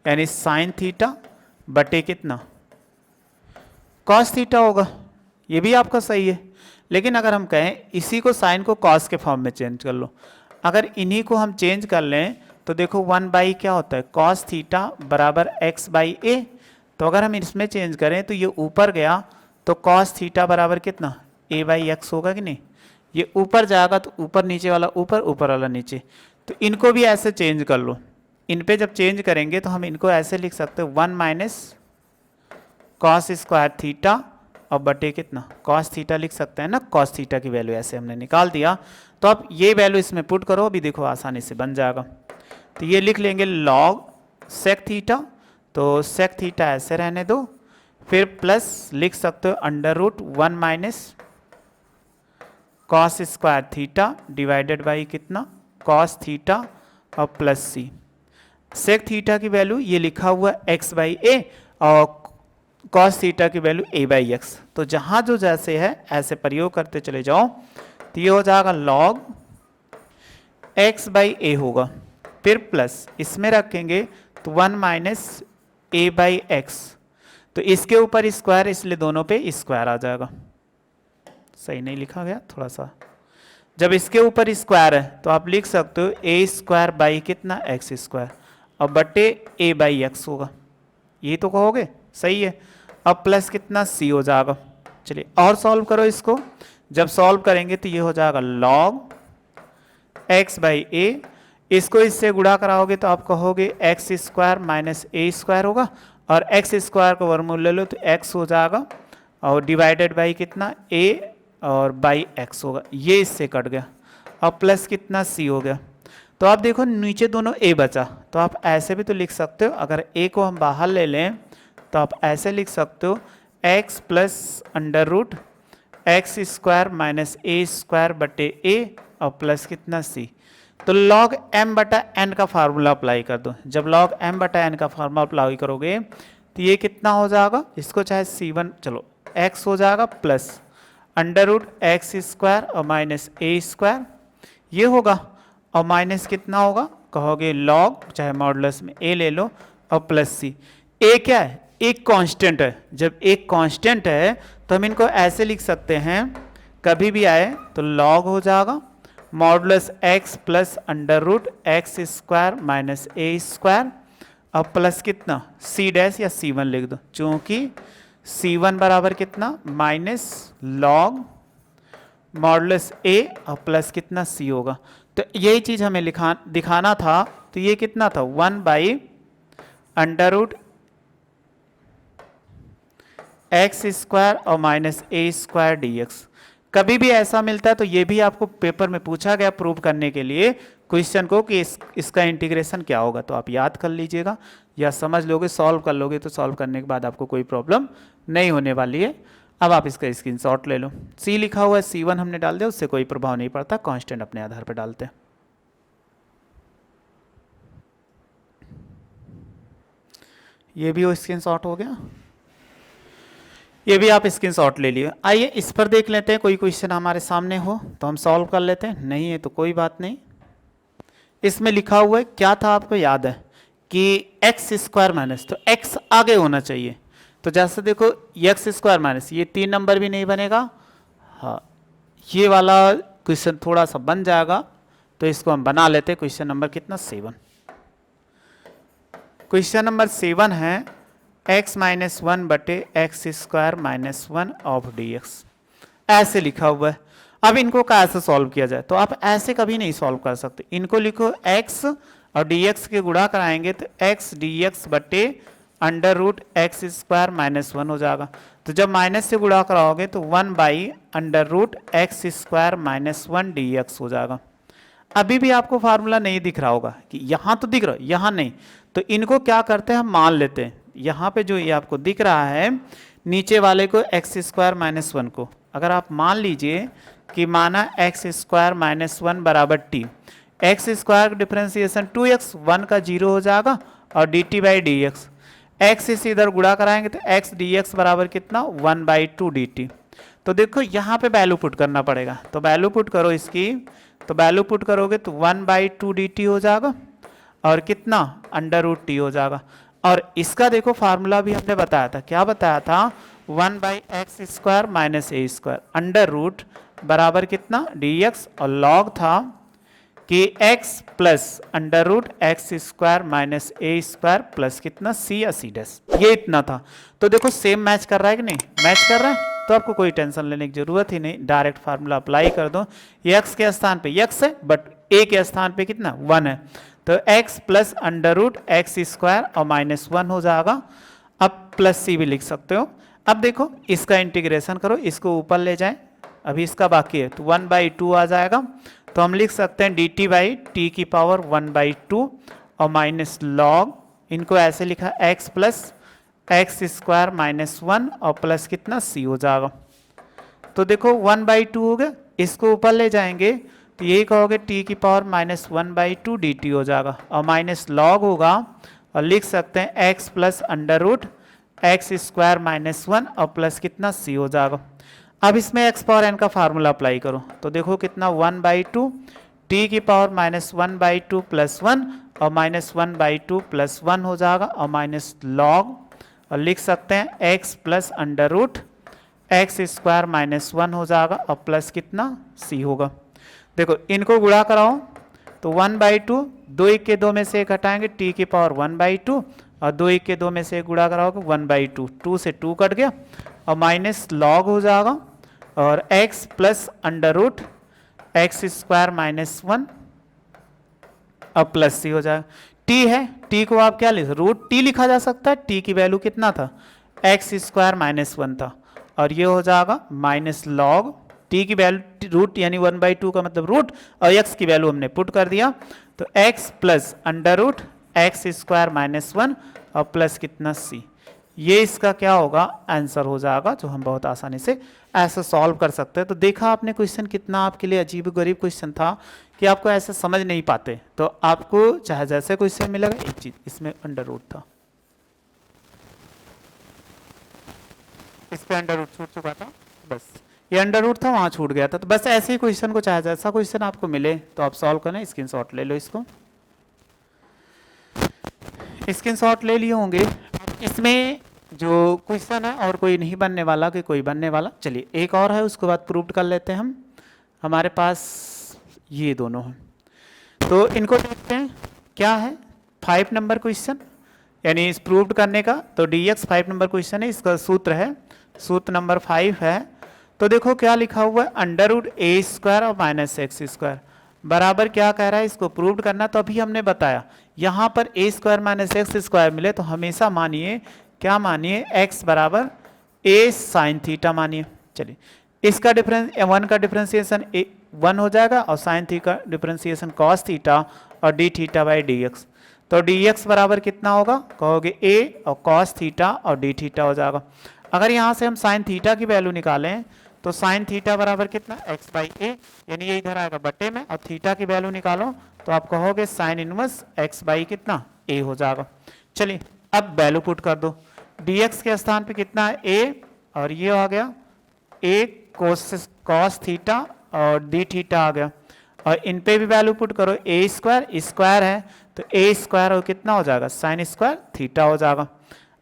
यानी साइन थीटा बटे कितना, कॉस थीटा होगा। ये भी आपका सही है, लेकिन अगर हम कहें इसी को साइन को कॉस के फॉर्म में चेंज कर लो, अगर इन्हीं को हम चेंज कर लें तो देखो 1 बाई क्या होता है, कॉस थीटा बराबर एक्स बाई ए। तो अगर हम इसमें चेंज करें तो ये ऊपर गया तो कॉस थीटा बराबर कितना, ए बाई एक्स होगा कि नहीं। ये ऊपर जाएगा तो ऊपर नीचे वाला ऊपर, ऊपर वाला नीचे। तो इनको भी ऐसे चेंज कर लो। इन पे जब चेंज करेंगे तो हम इनको ऐसे लिख सकते हैं 1 माइनस कॉस स्क्वायर थीटा और बटे कितना, कॉस थीटा लिख सकते हैं ना, कॉस थीटा की वैल्यू ऐसे हमने निकाल दिया। तो अब ये वैल्यू इसमें पुट करो, अभी देखो आसानी से बन जाएगा। तो ये लिख लेंगे लॉग सेक थीटा, तो सेक थीटा ऐसे रहने दो, फिर प्लस लिख सकते हो under root 1 minus cos square theta divided by कितना, कॉस थीटा और प्लस सी। सेक थीटा की वैल्यू ये लिखा हुआ एक्स बाई ए और कॉस थीटा की वैल्यू ए बाई एक्स। तो जहां जो जैसे है ऐसे प्रयोग करते चले जाओ। तो ये हो जाएगा लॉग एक्स बाई ए होगा, फिर प्लस इसमें रखेंगे तो 1 माइनस ए बाई एक्स। तो इसके ऊपर स्क्वायर इसलिए दोनों पे स्क्वायर आ जाएगा। सही नहीं लिखा गया थोड़ा सा। जब इसके ऊपर स्क्वायर है तो आप लिख सकते हो ए स्क्वायर बाई कितना एक्स स्क्वायर और बटे ए बाई एक्स होगा, यही तो कहोगे, सही है। अब प्लस कितना सी हो जाएगा। चलिए और सॉल्व करो इसको। जब सॉल्व करेंगे तो ये हो जाएगा लॉग एक्स बाई ए, इसको इससे गुणा कराओगे तो आप कहोगे x square minus a square होगा और एक्स स्क्वायर को वर्गमूल ले लो तो एक्स हो जाएगा और डिवाइडेड बाई कितना ए और बाई एक्स होगा, ये इससे कट गया। अब प्लस कितना सी हो गया। तो आप देखो नीचे दोनों ए बचा, तो आप ऐसे भी तो लिख सकते हो। अगर ए को हम बाहर ले लें तो आप ऐसे लिख सकते हो x plus under root x square minus a square बटे ए और प्लस कितना सी। तो लॉग एम बटा एन का फार्मूला अप्लाई कर दो। जब लॉग एम बटा एन का फार्मूला अप्लाई करोगे तो ये कितना हो जाएगा, इसको चाहे सी1 चलो एक्स हो जाएगा plus under root x square और माइनस ए स्क्वायर ये होगा और माइनस कितना होगा कहोगे लॉग चाहे मॉडुलस में ए ले लो और प्लस सी। ए क्या है, एक कांस्टेंट है। जब एक कांस्टेंट है तो हम इनको ऐसे लिख सकते हैं, कभी भी आए तो लॉग हो जाएगा modulus x plus under root x square minus a square और प्लस कितना सी डैश या सी1 लिख दो, चूंकि सी1 बराबर कितना माइनस लॉग मॉडुलस ए और प्लस कितना सी होगा। तो यही चीज हमें दिखाना था। तो ये कितना था 1 by under root x square और minus a square d x. कभी भी ऐसा मिलता है तो ये भी आपको पेपर में पूछा गया प्रूव करने के लिए क्वेश्चन को कि इसका इंटीग्रेशन क्या होगा, तो आप याद कर लीजिएगा या समझ लोगे, सॉल्व कर लोगे तो सॉल्व करने के बाद आपको कोई प्रॉब्लम नहीं होने वाली है। अब आप इसका स्क्रीनशॉट ले लो। सी लिखा हुआ है, सी1 हमने डाल दिया, उससे कोई प्रभाव नहीं पड़ता, कांस्टेंट अपने आधार पर डालते हैं। ये भी वो स्क्रीनशॉट हो गया, ये भी आप स्क्रीनशॉट ले लिए। आइए इस पर देख लेते हैं, कोई क्वेश्चन हमारे सामने हो तो हम सॉल्व कर लेते हैं, नहीं है तो कोई बात नहीं। इसमें लिखा हुआ है क्या था आपको याद है कि एक्स स्क्वायर माइनस, तो एक्स आगे होना चाहिए। तो जैसे देखो एक्स स्क्वायर माइनस ये 3 नंबर भी नहीं बनेगा। हाँ ये वाला क्वेश्चन थोड़ा सा बन जाएगा, तो इसको हम बना लेते हैं। क्वेश्चन नंबर कितना 7। क्वेश्चन नंबर 7 है x माइनस 1 बटे x square minus 1 of D x, ऐसे लिखा हुआ है। अब इनको कैसे सॉल्व किया जाए, तो आप ऐसे कभी नहीं सॉल्व कर सकते। इनको लिखो x और dx के गुणा कराएंगे तो x dx बटे under root x square minus 1 हो जाएगा। तो जब माइनस से गुणा कराओगे तो 1 by under root x square minus 1 dx हो जाएगा। अभी भी आपको फार्मूला नहीं दिख रहा होगा कि यहाँ तो दिख रहा है, यहाँ नहीं। तो इनको क्या करते हैं हम मान लेते हैं। यहाँ पे जो ये आपको दिख रहा है नीचे वाले को एक्स स्क्वायर माइनस 1 को अगर आप मान लीजिए कि माना एक्स स्क्वायर माइनस 1 बराबर T, x square differentiation 2x, 1 का 0 हो जाएगा और D T by d x. X से इधर गुणा कराएंगे तो एक्स डी एक्स बराबर कितना 1 बाई 2 डी टी। तो देखो यहाँ पे वैल्यू पुट करना पड़ेगा, तो वैल्यू पुट करो इसकी। तो वैल्यू पुट करोगे तो 1 बाई 2 डी टी हो जाएगा और कितना अंडर रूट टी हो जाएगा। और इसका देखो फार्मूला भी हमने बताया था, क्या बताया था 1 by x square minus a square under root बराबर कितना डी एक्स और लॉग था कि x plus under root x square minus a square plus कितना c या c डैश, ये इतना था। तो देखो सेम मैच कर रहा है कि नहीं, मैच कर रहा है, तो आपको कोई टेंशन लेने की जरूरत ही नहीं, डायरेक्ट फार्मूला अप्लाई कर दो। x के स्थान पे x है बट a के स्थान पे कितना 1 है, तो x plus under root x square और माइनस 1 हो जाएगा। अब प्लस c भी लिख सकते हो। अब देखो इसका इंटीग्रेशन करो, इसको ऊपर ले जाएं, अभी इसका बाकी है, तो 1 बाई 2 आ जाएगा। तो हम लिख सकते हैं डी टी बाई टी की पावर 1 बाई 2 और माइनस लॉग, इनको ऐसे लिखा x plus x square minus 1 और प्लस कितना c हो जाएगा। तो देखो 1 बाई 2 हो गया, इसको ऊपर ले जाएंगे तो यही कहोगे टी की पावर -1/2 dt हो जाएगा, और माइनस लॉग होगा, और लिख सकते हैं x plus under root x square -1 और प्लस कितना सी हो जाएगा। अब इसमें एक्स पावर एन का फार्मूला अप्लाई करो तो देखो कितना 1/2 टी की पावर -1/2 + 1 और -1/2 + 1 हो जाएगा, और माइनस लॉग, और लिख सकते हैं x plus under root x square -1 हो जाएगा, और प्लस कितना सी होगा। देखो इनको गुणा कराओ तो 1/2, 2 1 के 2 में से एक हटाएंगे टी की पावर 1/2, और 2 1 के 2 में से एक गुणा कराओगे 1/2, 2 से 2 कट गया, और माइनस लॉग हो जाएगा, और x plus under root x square -1 और प्लस सी हो जाएगा। t है, t को आप क्या लिख, रूट टी लिखा जा सकता है, t की वैल्यू कितना था, एक्स स्क्वायर -1 था, और ये हो जाएगा माइनस लॉग t की वैल्यू रूट यानी 1/2 का मतलब रूट, और x की वैल्यू हमने पुट कर दिया, तो x plus under root x square -1 और प्लस कितना c, ये इसका क्या होगा आंसर हो जाएगा, जो हम बहुत आसानी से ऐसे सॉल्व कर सकते हैं। तो देखा आपने क्वेश्चन कितना आपके लिए अजीब गरीब क्वेश्चन था कि आपको ऐसे समझ नहीं पाते, तो आपको चाहे जैसे क्वेश्चन मिलेगा, एक चीज इसमें अंडर रूट था, इस पे अंडर रूट छूट चुका था, बस ये अंडर रूट था वहां छूट गया था, तो बस ऐसे ही क्वेश्चन को चाहे जैसा क्वेश्चन आपको मिले तो आप सॉल्व करें। स्क्रीनशॉट ले लो, इसको स्क्रीनशॉट ले लिए होंगे। इसमें जो क्वेश्चन है और कोई नहीं बनने वाला कि कोई बनने वाला, चलिए एक और है उसके बाद प्रूव कर लेते हैं हम। हमारे पास ये दोनों हैं, तो इनको देखते हैं क्या है। 5 नंबर क्वेश्चन यानी इस प्रूव करने का, तो dx 5 नंबर क्वेश्चन है, इसका सूत्र है, सूत्र नंबर 5 है। तो देखो क्या लिखा हुआ है, अंडर रूट ए स्क्वायर और माइनस एक्स स्क्वायर बराबर क्या कह रहा है, इसको प्रूव करना। तो अभी हमने बताया यहाँ पर ए स्क्वायर माइनस एक्स स्क्वायर मिले तो हमेशा मानिए क्या मानिए, x बराबर a साइन थीटा मानिए। चलिए इसका डिफरेंस 1 का डिफरेंशिएशन 1 हो जाएगा, और साइन थीटा का डिफरेंशिएशन कॉस थीटा और d theta by d x. तो dx बराबर कितना होगा, कहोगे a और कॉस थीटा और डी थीटा हो जाएगा। अगर यहाँ से हम साइन थीटा की वैल्यू निकालें तो साइन थीटा बराबर कितना, x बाई ए, यानी ये इधर आएगा बट्टे में, और थीटा की वैल्यू निकालो तो आप कहोगे साइन इनवर्स x बाई कितना a हो जाएगा। चलिए अब वैल्यू पुट कर दो, dx के स्थान पे कितना है a, और ये आ गया a cos थीटा और d थीटा आ गया, और इन पे भी वैल्यू पुट करो, a स्क्वायर स्क्वायर है तो a स्क्वायर और कितना हो जाएगा साइन स्क्वायर थीटा हो जाएगा।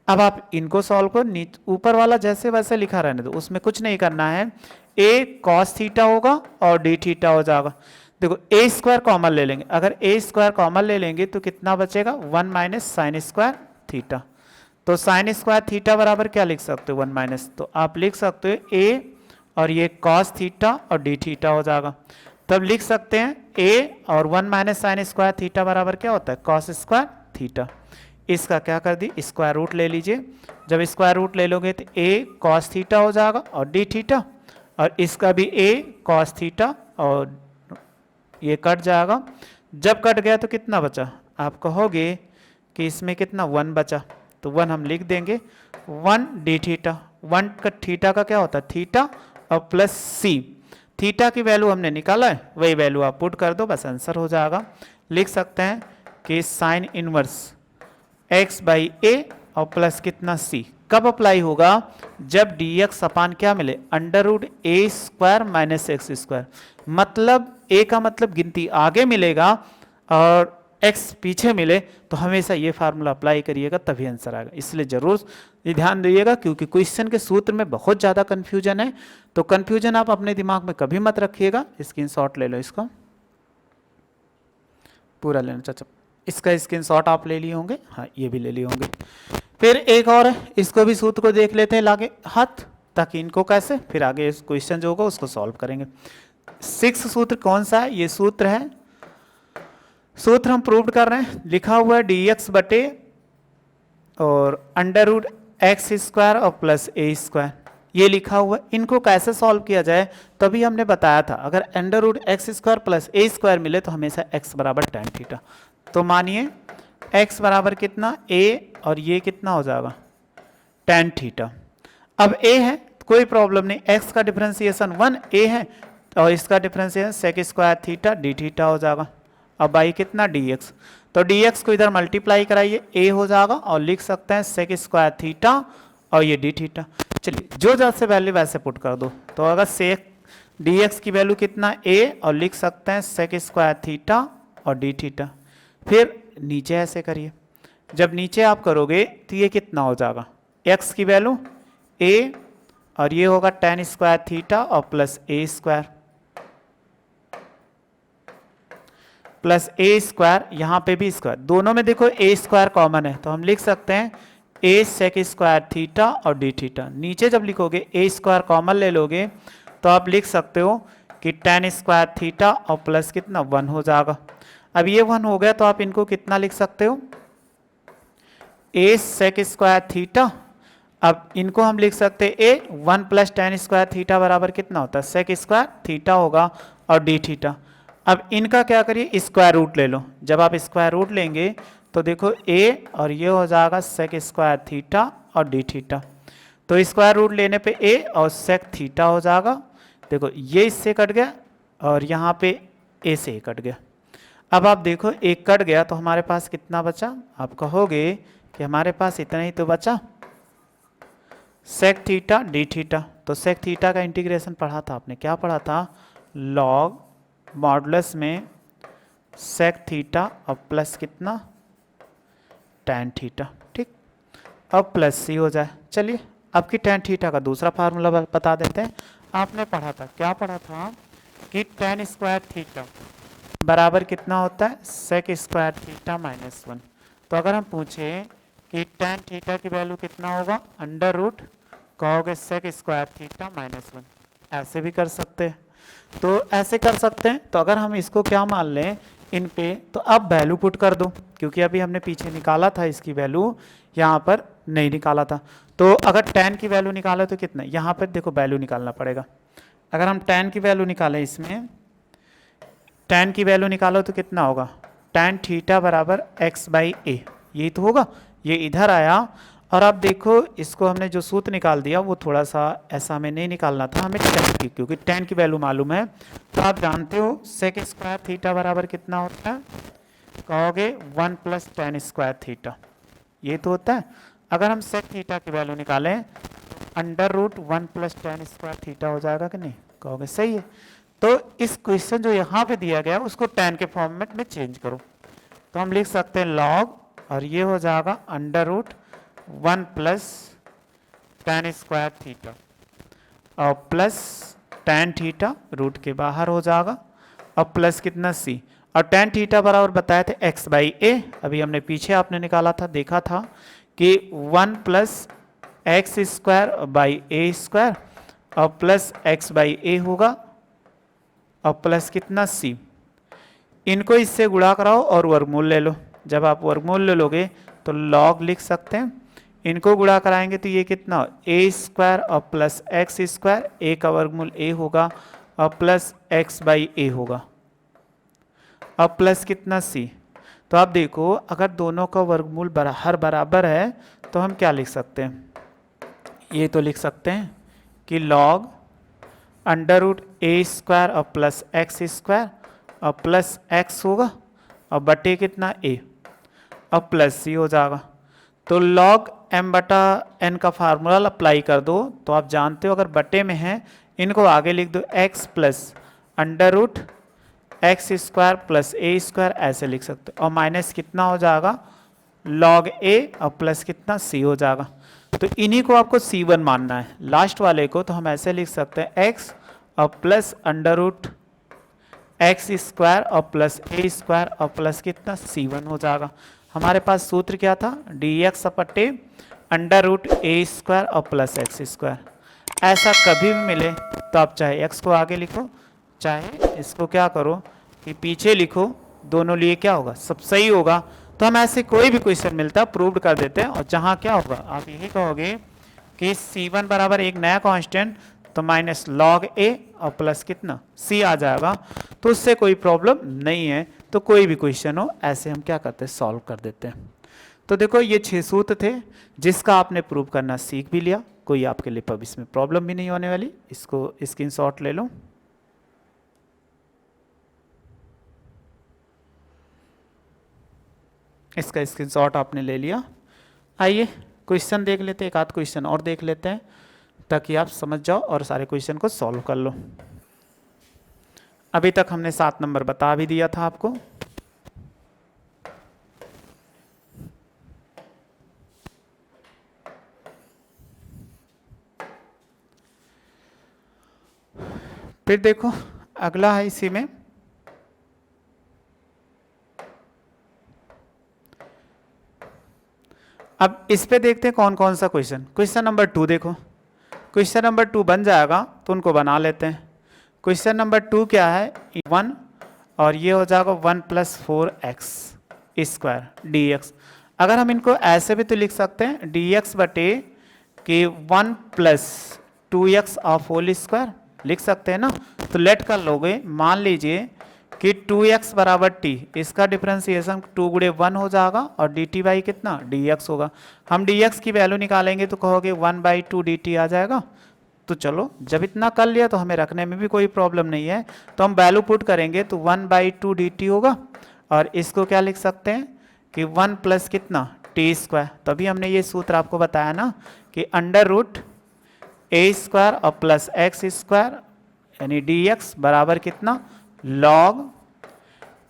अब आप इनको सॉल्व करो, ऊपर वाला जैसे वैसे लिखा रहने दो, उसमें कुछ नहीं करना है, a cos थीटा होगा और d थीटा हो जाएगा। देखो a स्क्वायर कॉमन ले लेंगे, अगर a स्क्वायर कॉमन ले लेंगे तो कितना बचेगा, 1 माइनस साइन स्क्वायर थीटा। तो साइन स्क्वायर थीटा बराबर क्या लिख सकते हो, 1 माइनस, तो आप लिख सकते हो a और ये कॉस थीटा और डी थीटा हो जाएगा। तब लिख सकते हैं a और 1 माइनस साइन स्क्वायर थीटा बराबर क्या होता है, कॉस स्क्वायर थीटा। इसका क्या कर दी, स्क्वायर रूट ले लीजिए, जब स्क्वायर रूट ले लोगे तो a कॉस थीटा हो जाएगा और डी थीटा, और इसका भी a कॉस थीटा और ये कट जाएगा। जब कट गया तो कितना बचा, आप कहोगे कि इसमें कितना 1 बचा, तो 1 हम लिख देंगे, 1 डी थीटा, 1 का थीटा का क्या होता है थीटा, और प्लस सी, थीटा की वैल्यू हमने निकाला है वही वैल्यू आप पुट कर दो, बस आंसर हो जाएगा। लिख सकते हैं कि sine inverse x by a और प्लस कितना c कब अप्लाई होगा, जब dx अपान क्या मिले, under root a square minus x square, मतलब a का मतलब गिनती आगे मिलेगा और x पीछे मिले, तो हमेशा ये फार्मूला अप्लाई करिएगा तभी आंसर आएगा। इसलिए जरूर ये ध्यान दीजिएगा, क्योंकि क्वेश्चन के सूत्र में बहुत ज़्यादा कन्फ्यूजन है, तो कन्फ्यूजन आप अपने दिमाग में कभी मत रखिएगा। स्क्रीनशॉट ले लो, इसका पूरा लेना चाचा, इसका स्क्रीनशॉट आप ले लिए होंगे, हाँ ये भी ले लिए होंगे। फिर एक और है, इसको भी सूत्र को देख लेते हैं लागे हाथ, ताकि इनको कैसे फिर आगे क्वेश्चन जो होगा उसको सॉल्व करेंगे। 6 सूत्र कौन सा है, ये सूत्र है, सूत्र हम प्रूव कर रहे हैं, लिखा हुआ है dx बटे और अंडर रूट एक्स स्क्वायर और प्लस ए स्क्वायर, ये लिखा हुआ है। इनको कैसे सॉल्व किया जाए, तभी हमने बताया था, अगर under root x square plus a square मिले तो हमेशा x बराबर tan थीटा। तो मानिए x बराबर कितना a और ये कितना हो जाएगा tan थीटा। अब a है कोई प्रॉब्लम नहीं, x का डिफरेंशिएशन 1 a है, और इसका differential sec square theta d theta हो जाएगा। अब बाई कितना डी एक्स, तो डी एक्स को इधर मल्टीप्लाई कराइए ए हो जाएगा और लिख सकते हैं सेक स्क्वायर थीटा और ये डी थीटा। चलिए जो जैसे वैल्यू वैसे पुट कर दो, तो अगर सेक डी एक्स की वैल्यू कितना ए और लिख सकते हैं सेक स्क्वायर थीटा और डी थीटा। फिर नीचे ऐसे करिए, जब नीचे आप करोगे तो ये कितना हो जाएगा, एक्स की वैल्यू ए और ये होगा टेन स्क्वायर थीटा और plus a square plus a square, यहाँ पे भी स्क्वायर, दोनों में देखो ए स्क्वायर कॉमन है तो हम लिख सकते हैं ए सेक स्क्वायर थीटा और डी थीटा। नीचे जब लिखोगे ए स्क्वायर कॉमन ले लोगे तो आप लिख सकते हो कि टेन स्क्वायर थीटा और प्लस कितना 1 हो जाएगा। अब ये 1 हो गया तो आप इनको कितना लिख सकते हो, ए सेक स्क्वायर थीटा, अब इनको हम लिख सकते हैं ए 1 प्लस टेन स्क्वायर थीटा बराबर कितना होता है सेक स्क्वायर थीटा होगा और डी थीटा। अब इनका क्या करिए, स्क्वायर रूट ले लो, जब आप स्क्वायर रूट लेंगे तो देखो ए और ये हो जाएगा सेक स्क्वायर थीटा और डी थीटा, तो स्क्वायर रूट लेने पे ए और सेक थीटा हो जाएगा। देखो ये इससे कट गया और यहाँ पे ए से कट गया। अब आप देखो एक कट गया तो हमारे पास कितना बचा, आप कहोगे कि हमारे पास इतना ही तो बचा सेक थीटा डी थीटा। तो सेक थीटा का इंटीग्रेशन पढ़ा था आपने, क्या पढ़ा था, लॉग मॉडुलस में सेक थीटा और प्लस कितना टैन थीटा, ठीक। अब प्लस सी हो जाए। चलिए अब की टैन थीटा का दूसरा फार्मूला बता देते हैं। आपने पढ़ा था, क्या पढ़ा था कि टैन स्क्वायर थीटा बराबर कितना होता है सेक स्क्वायर थीटा माइनस 1। तो अगर हम पूछें कि टैन थीटा की वैल्यू कितना होगा, अंडर रूट कहोगे सेक स्क्वायर थीटा माइनस 1, ऐसे भी कर सकते हैं। तो ऐसे कर सकते हैं, तो अगर हम इसको क्या मान लें इन पे, तो अब वैल्यू पुट कर दो, क्योंकि अभी हमने पीछे निकाला था इसकी वैल्यू, यहाँ पर नहीं निकाला था। तो अगर tan की वैल्यू निकाले तो कितना, यहाँ पर देखो वैल्यू निकालना पड़ेगा। अगर हम tan की वैल्यू निकालें, इसमें tan की वैल्यू निकालो तो कितना होगा, tan थीटा बराबर x बाई ए, यही तो होगा। ये इधर आया और आप देखो इसको हमने जो सूत्र निकाल दिया वो थोड़ा सा ऐसा हमें नहीं निकालना था, हमें tan की, क्योंकि tan की वैल्यू मालूम है। तो आप जानते हो सेक स्क्वायर थीटा बराबर कितना होता है, कहोगे 1 प्लस टेन स्क्वायर थीटा, ये तो होता है। अगर हम सेक थीटा की वैल्यू निकालें under root 1 plus tan square theta हो जाएगा कि नहीं, कहोगे सही है। तो इस क्वेश्चन जो यहाँ पे दिया गया उसको tan के फॉर्मेट में चेंज करो, तो हम लिख सकते हैं लॉग और ये हो जाएगा under root 1 plus tan square theta और प्लस टेन थीटा रूट के बाहर हो जाएगा और प्लस कितना सी, और टेन थीटा बराबर बताए थे x बाई ए, अभी हमने पीछे आपने निकाला था, देखा था कि 1 plus x square by A square और प्लस x बाई ए होगा और प्लस कितना सी। इनको इससे गुणा कराओ और वर्गमूल ले लो, जब आप वर्गमूल ले लोगे तो लॉग लिख सकते हैं, इनको गुणा कराएंगे तो ये कितना ए स्क्वायर और प्लस एक्स स्क्वायर, ए का वर्गमूल ए होगा और प्लस एक्स बाई ए होगा और प्लस कितना सी। तो आप देखो अगर दोनों का वर्गमूल हर बराबर है तो हम क्या लिख सकते हैं, ये तो लिख सकते हैं कि log under root a square और प्लस एक्स स्क्वायर और प्लस एक्स होगा और बटे कितना ए और प्लस सी हो जाएगा। तो लॉग m बटा n का फार्मूला अप्लाई कर दो, तो आप जानते हो अगर बटे में है इनको आगे लिख दो x plus under root x square plus a square, ऐसे लिख सकते हो, और माइनस कितना हो जाएगा लॉग a और प्लस कितना c हो जाएगा। तो इन्हीं को आपको c1 मानना है, लास्ट वाले को तो हम ऐसे लिख सकते हैं x और plus under root x square और प्लस ए स्क्वायर और प्लस कितना c1 हो जाएगा। हमारे पास सूत्र क्या था, डी एक्स अपटे अंडर रूट ए स्क्वायर और प्लस एक्स स्क्वायर। ऐसा कभी भी मिले तो आप चाहे x को आगे लिखो चाहे इसको क्या करो कि पीछे लिखो, दोनों लिए क्या होगा सब सही होगा। तो हम ऐसे कोई भी क्वेश्चन मिलता है प्रूव कर देते हैं, और जहाँ क्या होगा आप यही कहोगे कि c1 बराबर एक नया कांस्टेंट तो माइनस लॉग ए और प्लस कितना c आ जाएगा। तो उससे कोई प्रॉब्लम नहीं है, तो कोई भी क्वेश्चन हो ऐसे हम क्या करते हैं सॉल्व कर देते हैं। तो देखो ये 6 सूत्र थे जिसका आपने प्रूव करना सीख भी लिया, कोई आपके लिए अब इसमें प्रॉब्लम भी नहीं होने वाली। इसको स्क्रीनशॉट ले लो। इसका स्क्रीनशॉट आपने ले लिया। आइए क्वेश्चन देख लेते हैं, एक आध क्वेश्चन और देख लेते हैं ताकि आप समझ जाओ और सारे क्वेश्चन को सॉल्व कर लो। अभी तक हमने 7 नंबर बता भी दिया था आपको। फिर देखो अगला है इसी में, अब इस पे देखते हैं कौन कौन सा क्वेश्चन। क्वेश्चन नंबर 2 देखो, क्वेश्चन नंबर 2 बन जाएगा तो उनको बना लेते हैं। क्वेश्चन नंबर 2 क्या है, 1 और ये हो जाएगा 1 + 4x² dx। अगर हम इनको ऐसे भी तो लिख सकते हैं dx बटे कि 1 + 2x होल² लिख सकते हैं ना। तो लेट कर लोगे, मान लीजिए कि 2x बराबर t, इसका डिफरेंशिएशन 2 गुणे 1 हो जाएगा और dt बाई कितना dx होगा। हम dx की वैल्यू निकालेंगे तो कहोगे 1/2 dt आ जाएगा। तो चलो जब इतना कर लिया तो हमें रखने में भी कोई प्रॉब्लम नहीं है, तो हम वैल्यू पुट करेंगे तो 1/2 dt होगा। और इसको क्या लिख सकते हैं कि 1 + कितना t²। तभी हमने ये सूत्र आपको बताया ना कि √a² और प्लस x² यानी dx बराबर कितना log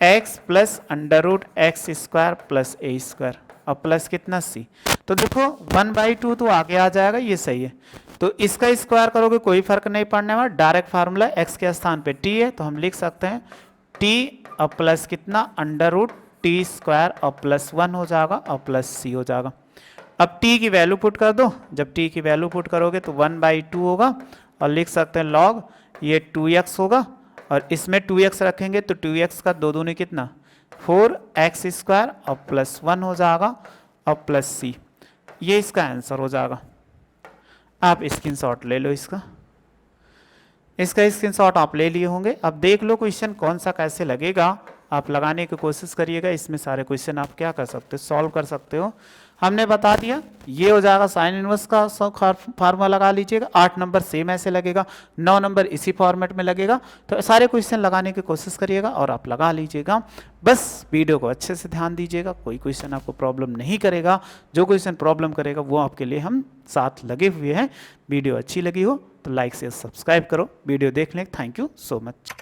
x + √x² + a² और प्लस कितना c। तो देखो 1/2 तो आगे आ जाएगा, ये सही है। तो इसका स्क्वायर करोगे कोई फर्क नहीं पड़ने वाला, डायरेक्ट फार्मूला x के स्थान पे t है तो हम लिख सकते हैं t और प्लस कितना √t² और प्लस 1 हो जाएगा और प्लस c हो जाएगा। अब t की वैल्यू पुट कर दो, जब t की वैल्यू पुट करोगे तो 1/2 होगा और लिख सकते हैं log ये 2x होगा और इसमें 2x रखेंगे तो 2x का 2 दूनी कितना 4x² और प्लस 1 हो जाएगा और प्लस c। ये इसका आंसर हो जाएगा। आप स्क्रीनशॉट ले लो इसका स्क्रीनशॉट आप ले लिए होंगे। अब देख लो क्वेश्चन कौन सा कैसे लगेगा, आप लगाने की कोशिश करिएगा। इसमें सारे क्वेश्चन आप क्या कर सकते हो, सॉल्व कर सकते हो। हमने बता दिया ये हो जाएगा साइन इनवर्स का फार्मूला लगा लीजिएगा। 8 नंबर सेम ऐसे लगेगा, 9 नंबर इसी फॉर्मेट में लगेगा। तो सारे क्वेश्चन लगाने की कोशिश करिएगा और आप लगा लीजिएगा। बस वीडियो को अच्छे से ध्यान दीजिएगा, कोई क्वेश्चन आपको प्रॉब्लम नहीं करेगा। जो क्वेश्चन प्रॉब्लम करेगा वो आपके लिए हम साथ लगे हुए हैं। वीडियो अच्छी लगी हो तो लाइक से सब्सक्राइब करो। वीडियो देखने थैंक यू सो मच।